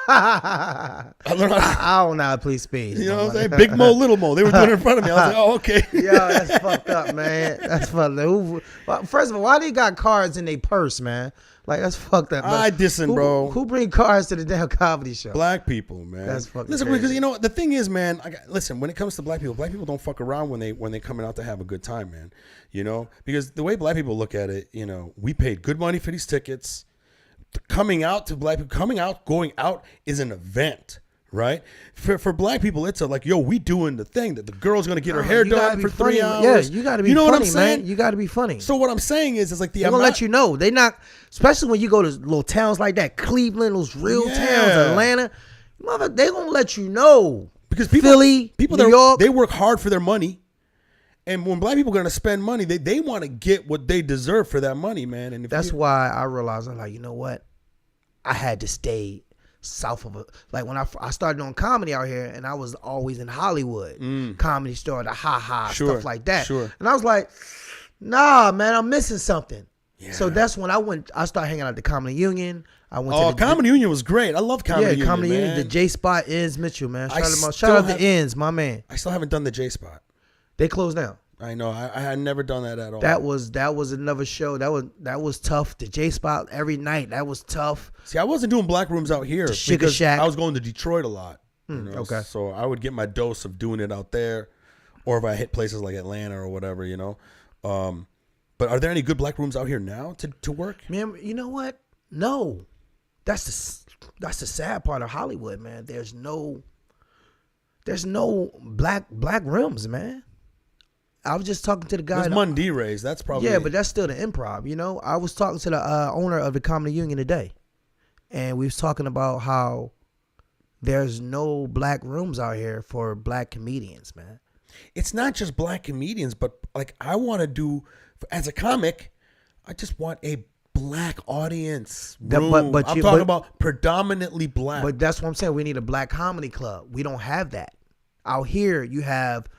I learned how to, I don't know how to play spades. you know what I'm saying? Big Mo, Little Mo. They were doing it in front of me. I was like, oh, okay. Yo, that's fucked up, man. That's fucked up. First of all, why they got cards in their purse, man? Like, that's fucked up. I dissing, bro. Who bring cards to the damn comedy show? Black people, man. That's fucking Listen, crazy. because you know the thing is, man. Listen, when it comes to black people don't fuck around when they coming out to have a good time, man. You know, because the way black people look at it, you know, we paid good money for these tickets. Coming out to black people, going out is an event, right? For black people, it's like, yo, we doing the thing that the girl's gonna get her hair done for 3 hours. Yeah, you gotta be. You know funny, what I'm saying? Man. You gotta be funny. So what I'm saying is like they're gonna let you know. They not, especially when you go to little towns like that, Cleveland, those real towns, Atlanta. Mother, they gonna let you know because people, Philly, New York, they work hard for their money. And when black people are gonna spend money, they want to get what they deserve for that money, man. And that's why I realized, I'm like, you know what? I had to stay south of it. Like when I started doing comedy out here, and I was always in Hollywood, Comedy Store, the stuff like that. Sure. And I was like, nah, man, I'm missing something. Yeah. So that's when I started hanging out at the Comedy Union. I went to the Comedy Union was great. I love Comedy Union. Yeah, Comedy Union, man. the J Spot, Ends Mitchell, man. Shout out to Ends, my man. I still haven't done the J Spot. They closed down. I know. I had never done that at all. That was another show. That was tough. The J Spot every night. That was tough. See, I wasn't doing black rooms out here Sugar Shack. I was going to Detroit a lot. You know? Okay. So I would get my dose of doing it out there, or if I hit places like Atlanta or whatever, you know. But are there any good black rooms out here now to work? Man, you know what? No, that's the sad part of Hollywood, man. There's no black rooms, man. I was just talking to the guy. There's Mundy Rays. That's probably but that's still the Improv. You know, I was talking to the owner of the Comedy Union today, and we was talking about how there's no black rooms out here for black comedians, man. It's not just black comedians, but like I want to do as a comic, I just want a black audience room. But I'm talking about predominantly black. But that's what I'm saying. We need a black comedy club. We don't have that out here. You have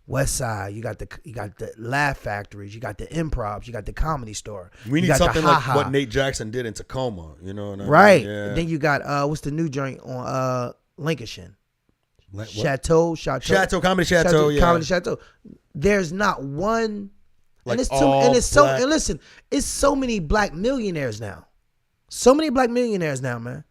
West Side, you got the Laugh Factories, you got the Improvs, you got the Comedy Store. We need something like what Nate Jackson did in Tacoma, you know what I mean? Right. Yeah. And then you got what's the new joint on Lincoln? Chateau, Comedy Chateau, yeah. Comedy Chateau. There's not one, like and listen, it's so many black millionaires now. So many black millionaires now, man.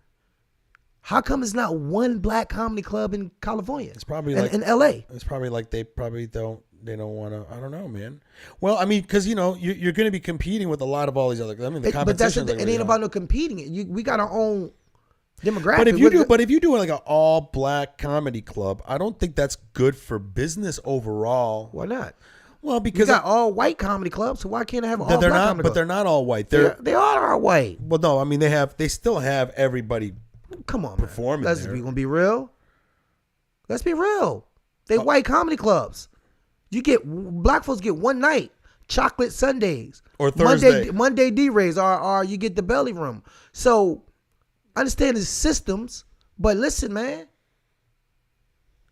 How come it's not one black comedy club in California? It's probably like in LA. It's probably like they don't want to. I don't know, man. Well, I mean, because you know you're going to be competing with a lot of all these other. I mean, the competition. But it ain't about no competing. We got our own demographic. But if you do like an all black comedy club, I don't think that's good for business overall. Why not? Well, because you got all white comedy clubs, so why can't I have all black comedy club? But they're not all white. They are all white. Well, no, I mean they still have everybody. Come on, performing. Let's be real. Let's be real. They white comedy clubs. Black folks get one night, chocolate Sundays or Thursday, Monday D-Rays, or you get the belly room. So I understand the systems, but listen, man,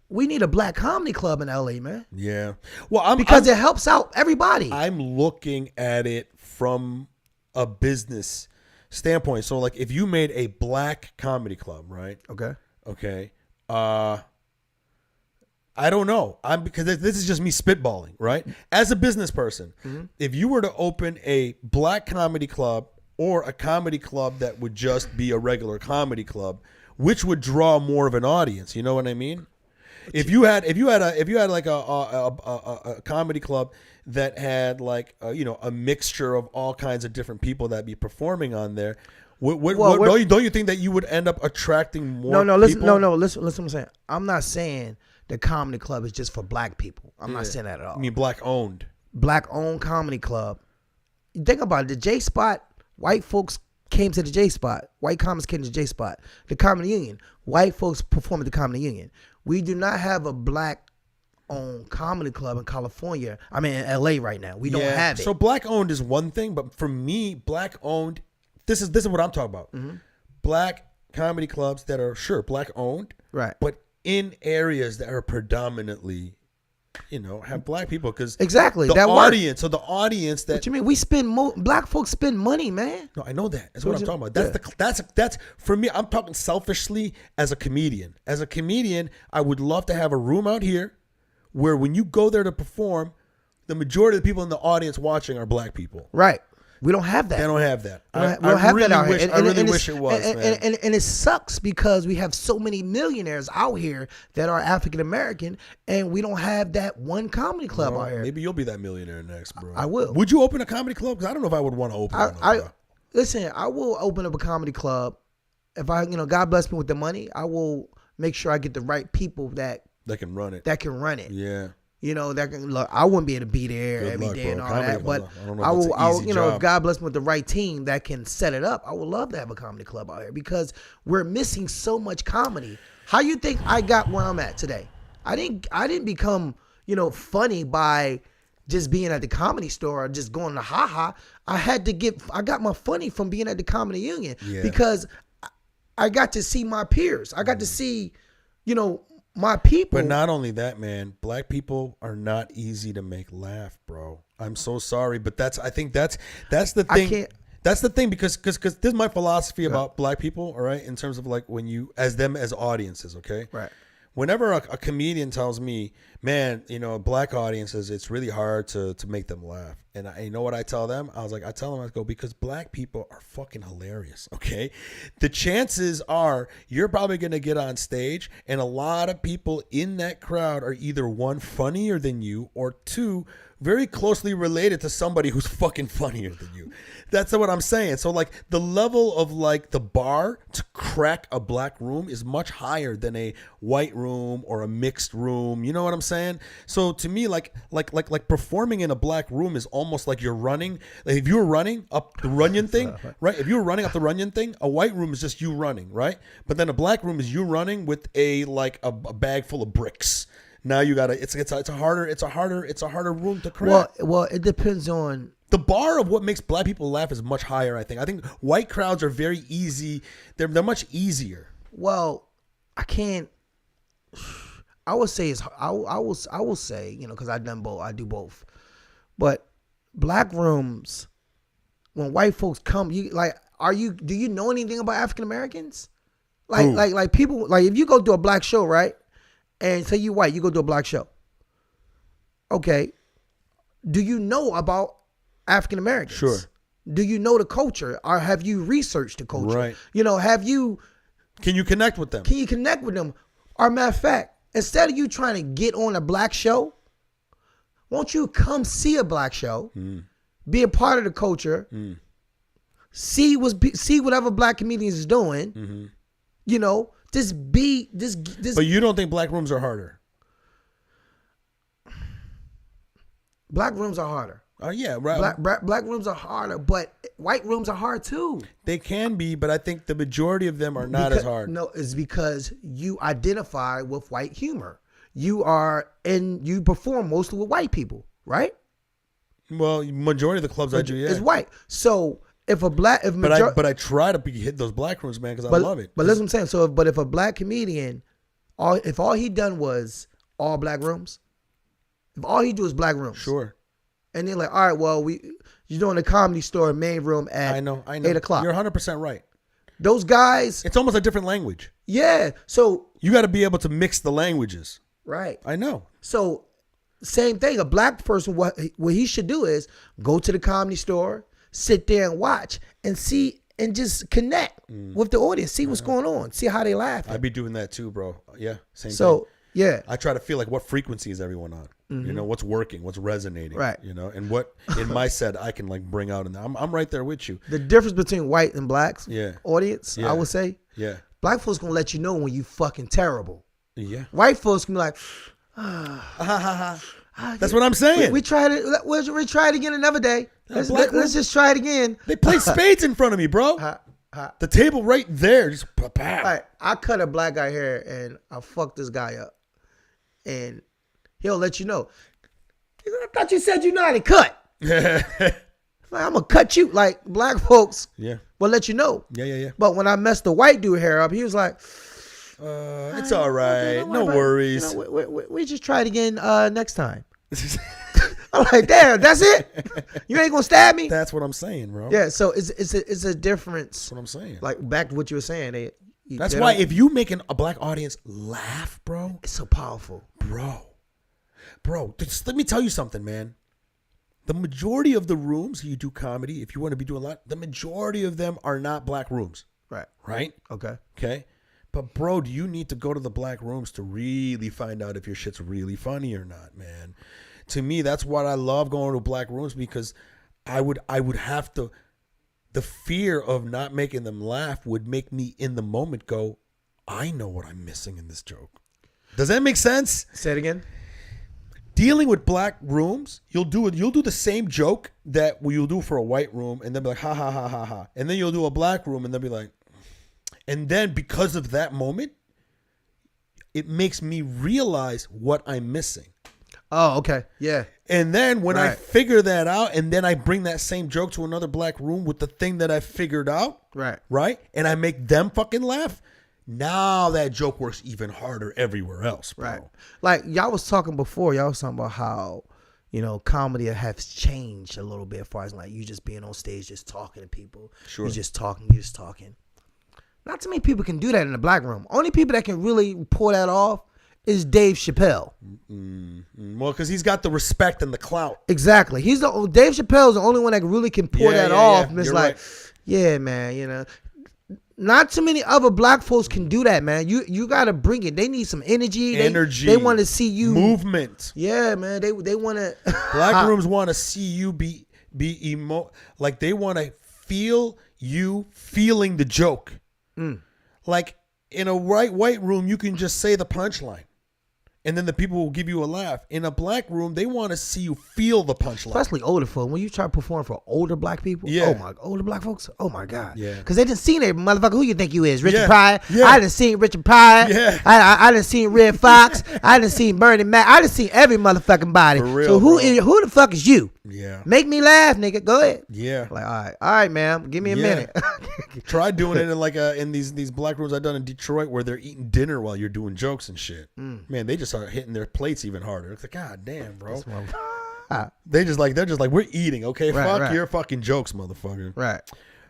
we need a black comedy club in LA, man. Yeah, well, because it helps out everybody. I'm looking at it from a business standpoint. So, like, if you made a black comedy club, right? Okay. I don't know. Because this is just me spitballing, right? As a business person, if you were to open a black comedy club or a comedy club that would just be a regular comedy club, which would draw more of an audience? You know what I mean? If you had like a comedy club that had like a mixture of all kinds of different people that be performing on there, don't you think that you would end up attracting more? Listen what I'm saying. I'm not saying the comedy club is just for black people. I'm not saying that at all. I mean black owned comedy club. You think about it, the J Spot, white folks came to the J Spot. White comics came to the J Spot. The Comedy Union, white folks perform at the Comedy Union. We do not have a black owned comedy club in California. I mean, in LA right now. We don't have it. So black owned is one thing, but for me, black owned, this is what I'm talking about. Black comedy clubs that are black owned, right? But in areas that are predominantly, have black people, because exactly the audience. So the audience that what you mean? We spend black folks spend money, man. No, I know that. That's what I'm talking about. That's for me. I'm talking selfishly as a comedian. As a comedian, I would love to have a room out here where when you go there to perform, the majority of the people in the audience watching are black people. Right. We don't have that. They don't have that. We don't have that out here. I really wish it was, man. And it sucks because we have so many millionaires out here that are African American, and we don't have that one comedy club out here. Maybe you'll be that millionaire next, bro. I will. Would you open a comedy club? Because I don't know if I would want to open one. Listen, I will open up a comedy club if God bless me with the money. I will make sure I get the right people that can run it. Yeah. That can look. I wouldn't be able to be there every day and all that, but I will. If God bless me with the right team that can set it up, I would love to have a comedy club out here because we're missing so much comedy. How you think I got where I'm at today? I didn't become funny by just being at the Comedy Store or just going to Ha. I got my funny from being at the Comedy Union because I got to see my peers. I got to see, my people. But not only that, man, black people are not easy to make laugh, bro. I'm so sorry, but I think that's the thing. That's the thing because this is my philosophy about black people, all right, in terms of like when you as audiences, okay? Right. Whenever a comedian tells me, man, black audiences, it's really hard to make them laugh. And you know what I tell them? I tell them, I go, because black people are fucking hilarious, okay? The chances are you're probably going to get on stage and a lot of people in that crowd are either one, funnier than you, or two, very closely related to somebody who's fucking funnier than you. That's what I'm saying. So like the level of like the bar to crack a black room is much higher than a white room or a mixed room. You know what I'm saying? So to me, like performing in a black room is almost like you're running. Like if you were running up the Runyon thing, right? If you were running up the Runyon thing, a white room is just you running, right? But then a black room is you running with a bag full of bricks. Now you gotta. It's a harder room to crack. Well, it depends on the bar of what makes black people laugh is much higher. I think white crowds are very easy. They're much easier. Well, I can't. I would say I will say because I've done both. I do both, but black rooms when white folks come, do you know anything about African Americans? Like people like if you go to a black show, right? And say you white, you go to a black show. Okay. Do you know about African Americans? Sure. Do you know the culture? Or have you researched the culture? Right. Can you connect with them? Or matter of fact, instead of you trying to get on a black show, won't you come see a black show, be a part of the culture, see whatever black comedians is doing, But you don't think black rooms are harder? Black rooms are harder. Oh yeah, right. Black rooms are harder, but white rooms are hard too. They can be, but I think the majority of them are not as hard. No, it's because you identify with white humor. you perform mostly with white people, right? Well, majority of the clubs I do, yeah, is white. So if but I try to hit those black rooms, man, because I love it. But listen, what I'm saying. So, if a black comedian, if all he done was all black rooms, if all he do is black rooms, sure. And they're like, all right, well, you're doing a Comedy Store main room at I know. 8 o'clock. You're 100% right. Those guys, it's almost a different language. Yeah. So you got to be able to mix the languages. Right. I know. So same thing. A black person, what he should do is go to the Comedy Store, sit there and watch and see and just connect with the audience, see what's going on, see how they laugh. I'd be doing that too, bro. Yeah. Same thing. So yeah, I try to feel like what frequency is everyone on. You know, what's working, what's resonating, right? You know, and what in my set I can like bring out. And I'm right there with you. The difference between white and blacks, audience, Yeah. I would say, black folks gonna let you know when you fucking terrible. Yeah, white folks can be like, that's what I'm saying. We tried it. We try it again another day. Let's just try it again. They play spades in front of me, bro. The table right there, just pow. Right, I cut a black guy hair and I fucked this guy up, and he'll let you know. I thought you said you know how to cut. Like, I'm gonna cut you. Like black folks, will let you know. Yeah. But when I messed the white dude hair up, he was like, "It's all right, no worries. You know, we just try it again next time." I'm like, damn, that's it? You ain't gonna stab me? That's what I'm saying, bro. Yeah, so it's a difference. That's what I'm saying. Like back to what you were saying. That's why if you make a black audience laugh, bro, it's so powerful, bro. Just let me tell you something, man. The majority of the rooms you do comedy, if you want to be doing a lot, the majority of them are not black rooms. Right? Okay. But bro, do you need to go to the black rooms to really find out if your shit's really funny or not, man? To me, that's what I love going to black rooms, because I would have to, the fear of not making them laugh would make me in the moment go, I know what I'm missing in this joke. Does that make sense? Say it again. Dealing with black rooms, you'll do the same joke that you'll do for a white room, and they'll be like, ha ha ha ha ha. And then you'll do a black room and they'll be like, and then because of that moment, it makes me realize what I'm missing. Oh, okay. Yeah. And then when I figure that out, and then I bring that same joke to another black room with the thing that I figured out. Right. And I make them fucking laugh. Now that joke works even harder everywhere else, bro. Right. Like y'all was talking before, y'all was talking about how, you know, comedy has changed a little bit as far as like you just being on stage, just talking to people. Sure. You're just talking. Not too many people can do that in the black room. Only people that can really pull that off is Dave Chappelle. Well, because he's got the respect and the clout. Exactly. Dave Chappelle's the only one that really can pull that off. And it's like, yeah, man, you know. Not too many other black folks can do that, man. You got to bring it. They need some energy. They want to see you. Movement. Yeah, man. They want to. Black rooms want to see you be like they want to feel you feeling the joke. Like in a white room, you can just say the punchline, and then the people will give you a laugh. In a black room, they want to see you feel the punchline. Especially older folks. When you try to perform for older black people, older black folks, oh my God. Yeah. Because they didn't see that motherfucker. Who you think you is? Richard Yeah. Pryor? Yeah. I done seen Richard Pryor. Yeah. I done seen Red Fox. I done seen Bernie Mac. I done seen every motherfucking body. For real, so bro. who the fuck is you? Yeah. Make me laugh, nigga. Go ahead. Yeah. Like, all right, man. Give me a minute. Try doing it in like in these black rooms I've done in Detroit where they're eating dinner while you're doing jokes and shit. Man, they just start hitting their plates even harder. It's like, God damn, bro. They're just like we're eating, okay? Fuck your fucking jokes, motherfucker. Right.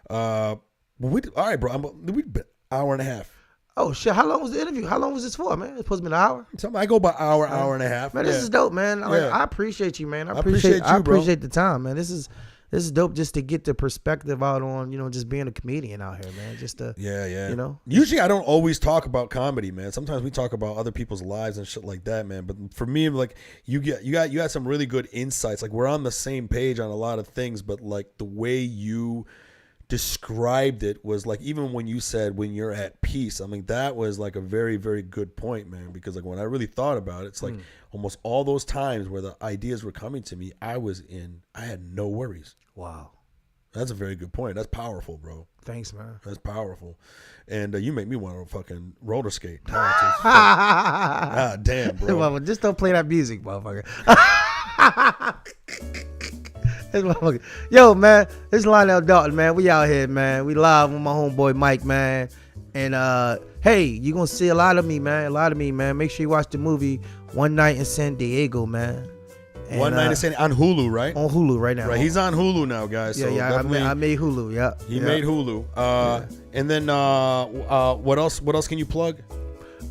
All right, bro. We've been hour and a half. Oh shit! How long was the interview? How long was this for, man? It's supposed to be an hour. I go by hour and a half. Man, this is dope, man. I appreciate you, man. I appreciate you, bro. the time, man. This is dope just to get the perspective out on, you know, just being a comedian out here, man. Just to you know. Usually I don't always talk about comedy, man. Sometimes we talk about other people's lives and shit like that, man. But for me, like you got some really good insights. Like we're on the same page on a lot of things, but like the way you described it was like, even when you said when you're at peace, I mean that was like a very, very good point, man, because like when I really thought about it, it's like almost all those times where the ideas were coming to me, I had no worries. Wow. That's a very good point. That's powerful, bro. Thanks, man. That's powerful. And you make me want to fucking roller skate. God damn, bro. Well, just don't play that music, motherfucker. Yo, man, this is Lionell Dalton, man. We out here, man. We live with my homeboy Mike, man. And hey, you gonna see a lot of me, man. Make sure you watch the movie One Night in San Diego, man. And, One Night in San on Hulu, right? On Hulu right now. Right, he's on Hulu now, guys. Yeah, So yeah. I made Hulu. Yeah, he made Hulu. And then what else? What else can you plug?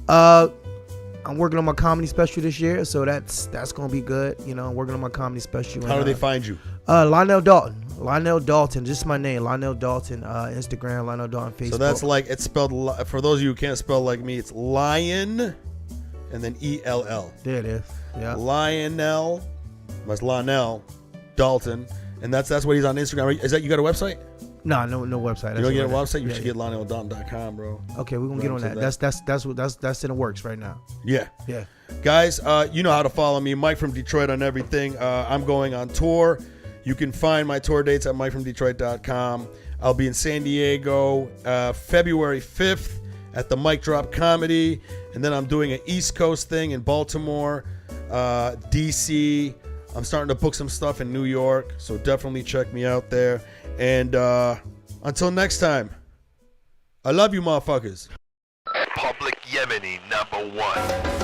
I'm working on my comedy special this year, so that's gonna be good. You know, I'm working on my comedy special. How do they find you? Lionell Dalton. Lionell Dalton. Just my name. Lionell Dalton. Instagram. Lionell Dalton. Facebook. So that's like it's spelled. For those of you who can't spell like me, it's Lion, and then ELL. There it is. Yeah. Lionell. That's Lionell Dalton, and that's what he's on Instagram. Is that you got a website? No website. You don't get a website? You should get LionellDalton.com, bro. Okay, we're gonna get on that. That's in the works right now. Yeah. Yeah. Guys, you know how to follow me, Mike from Detroit on everything. I'm going on tour. You can find my tour dates at MikeFromDetroit.com. I'll be in San Diego February 5th at the Mic Drop Comedy, and then I'm doing an East Coast thing in Baltimore, DC. I'm starting to book some stuff in New York, so definitely check me out there. And until next time, I love you, motherfuckers. Public Yemeni #1.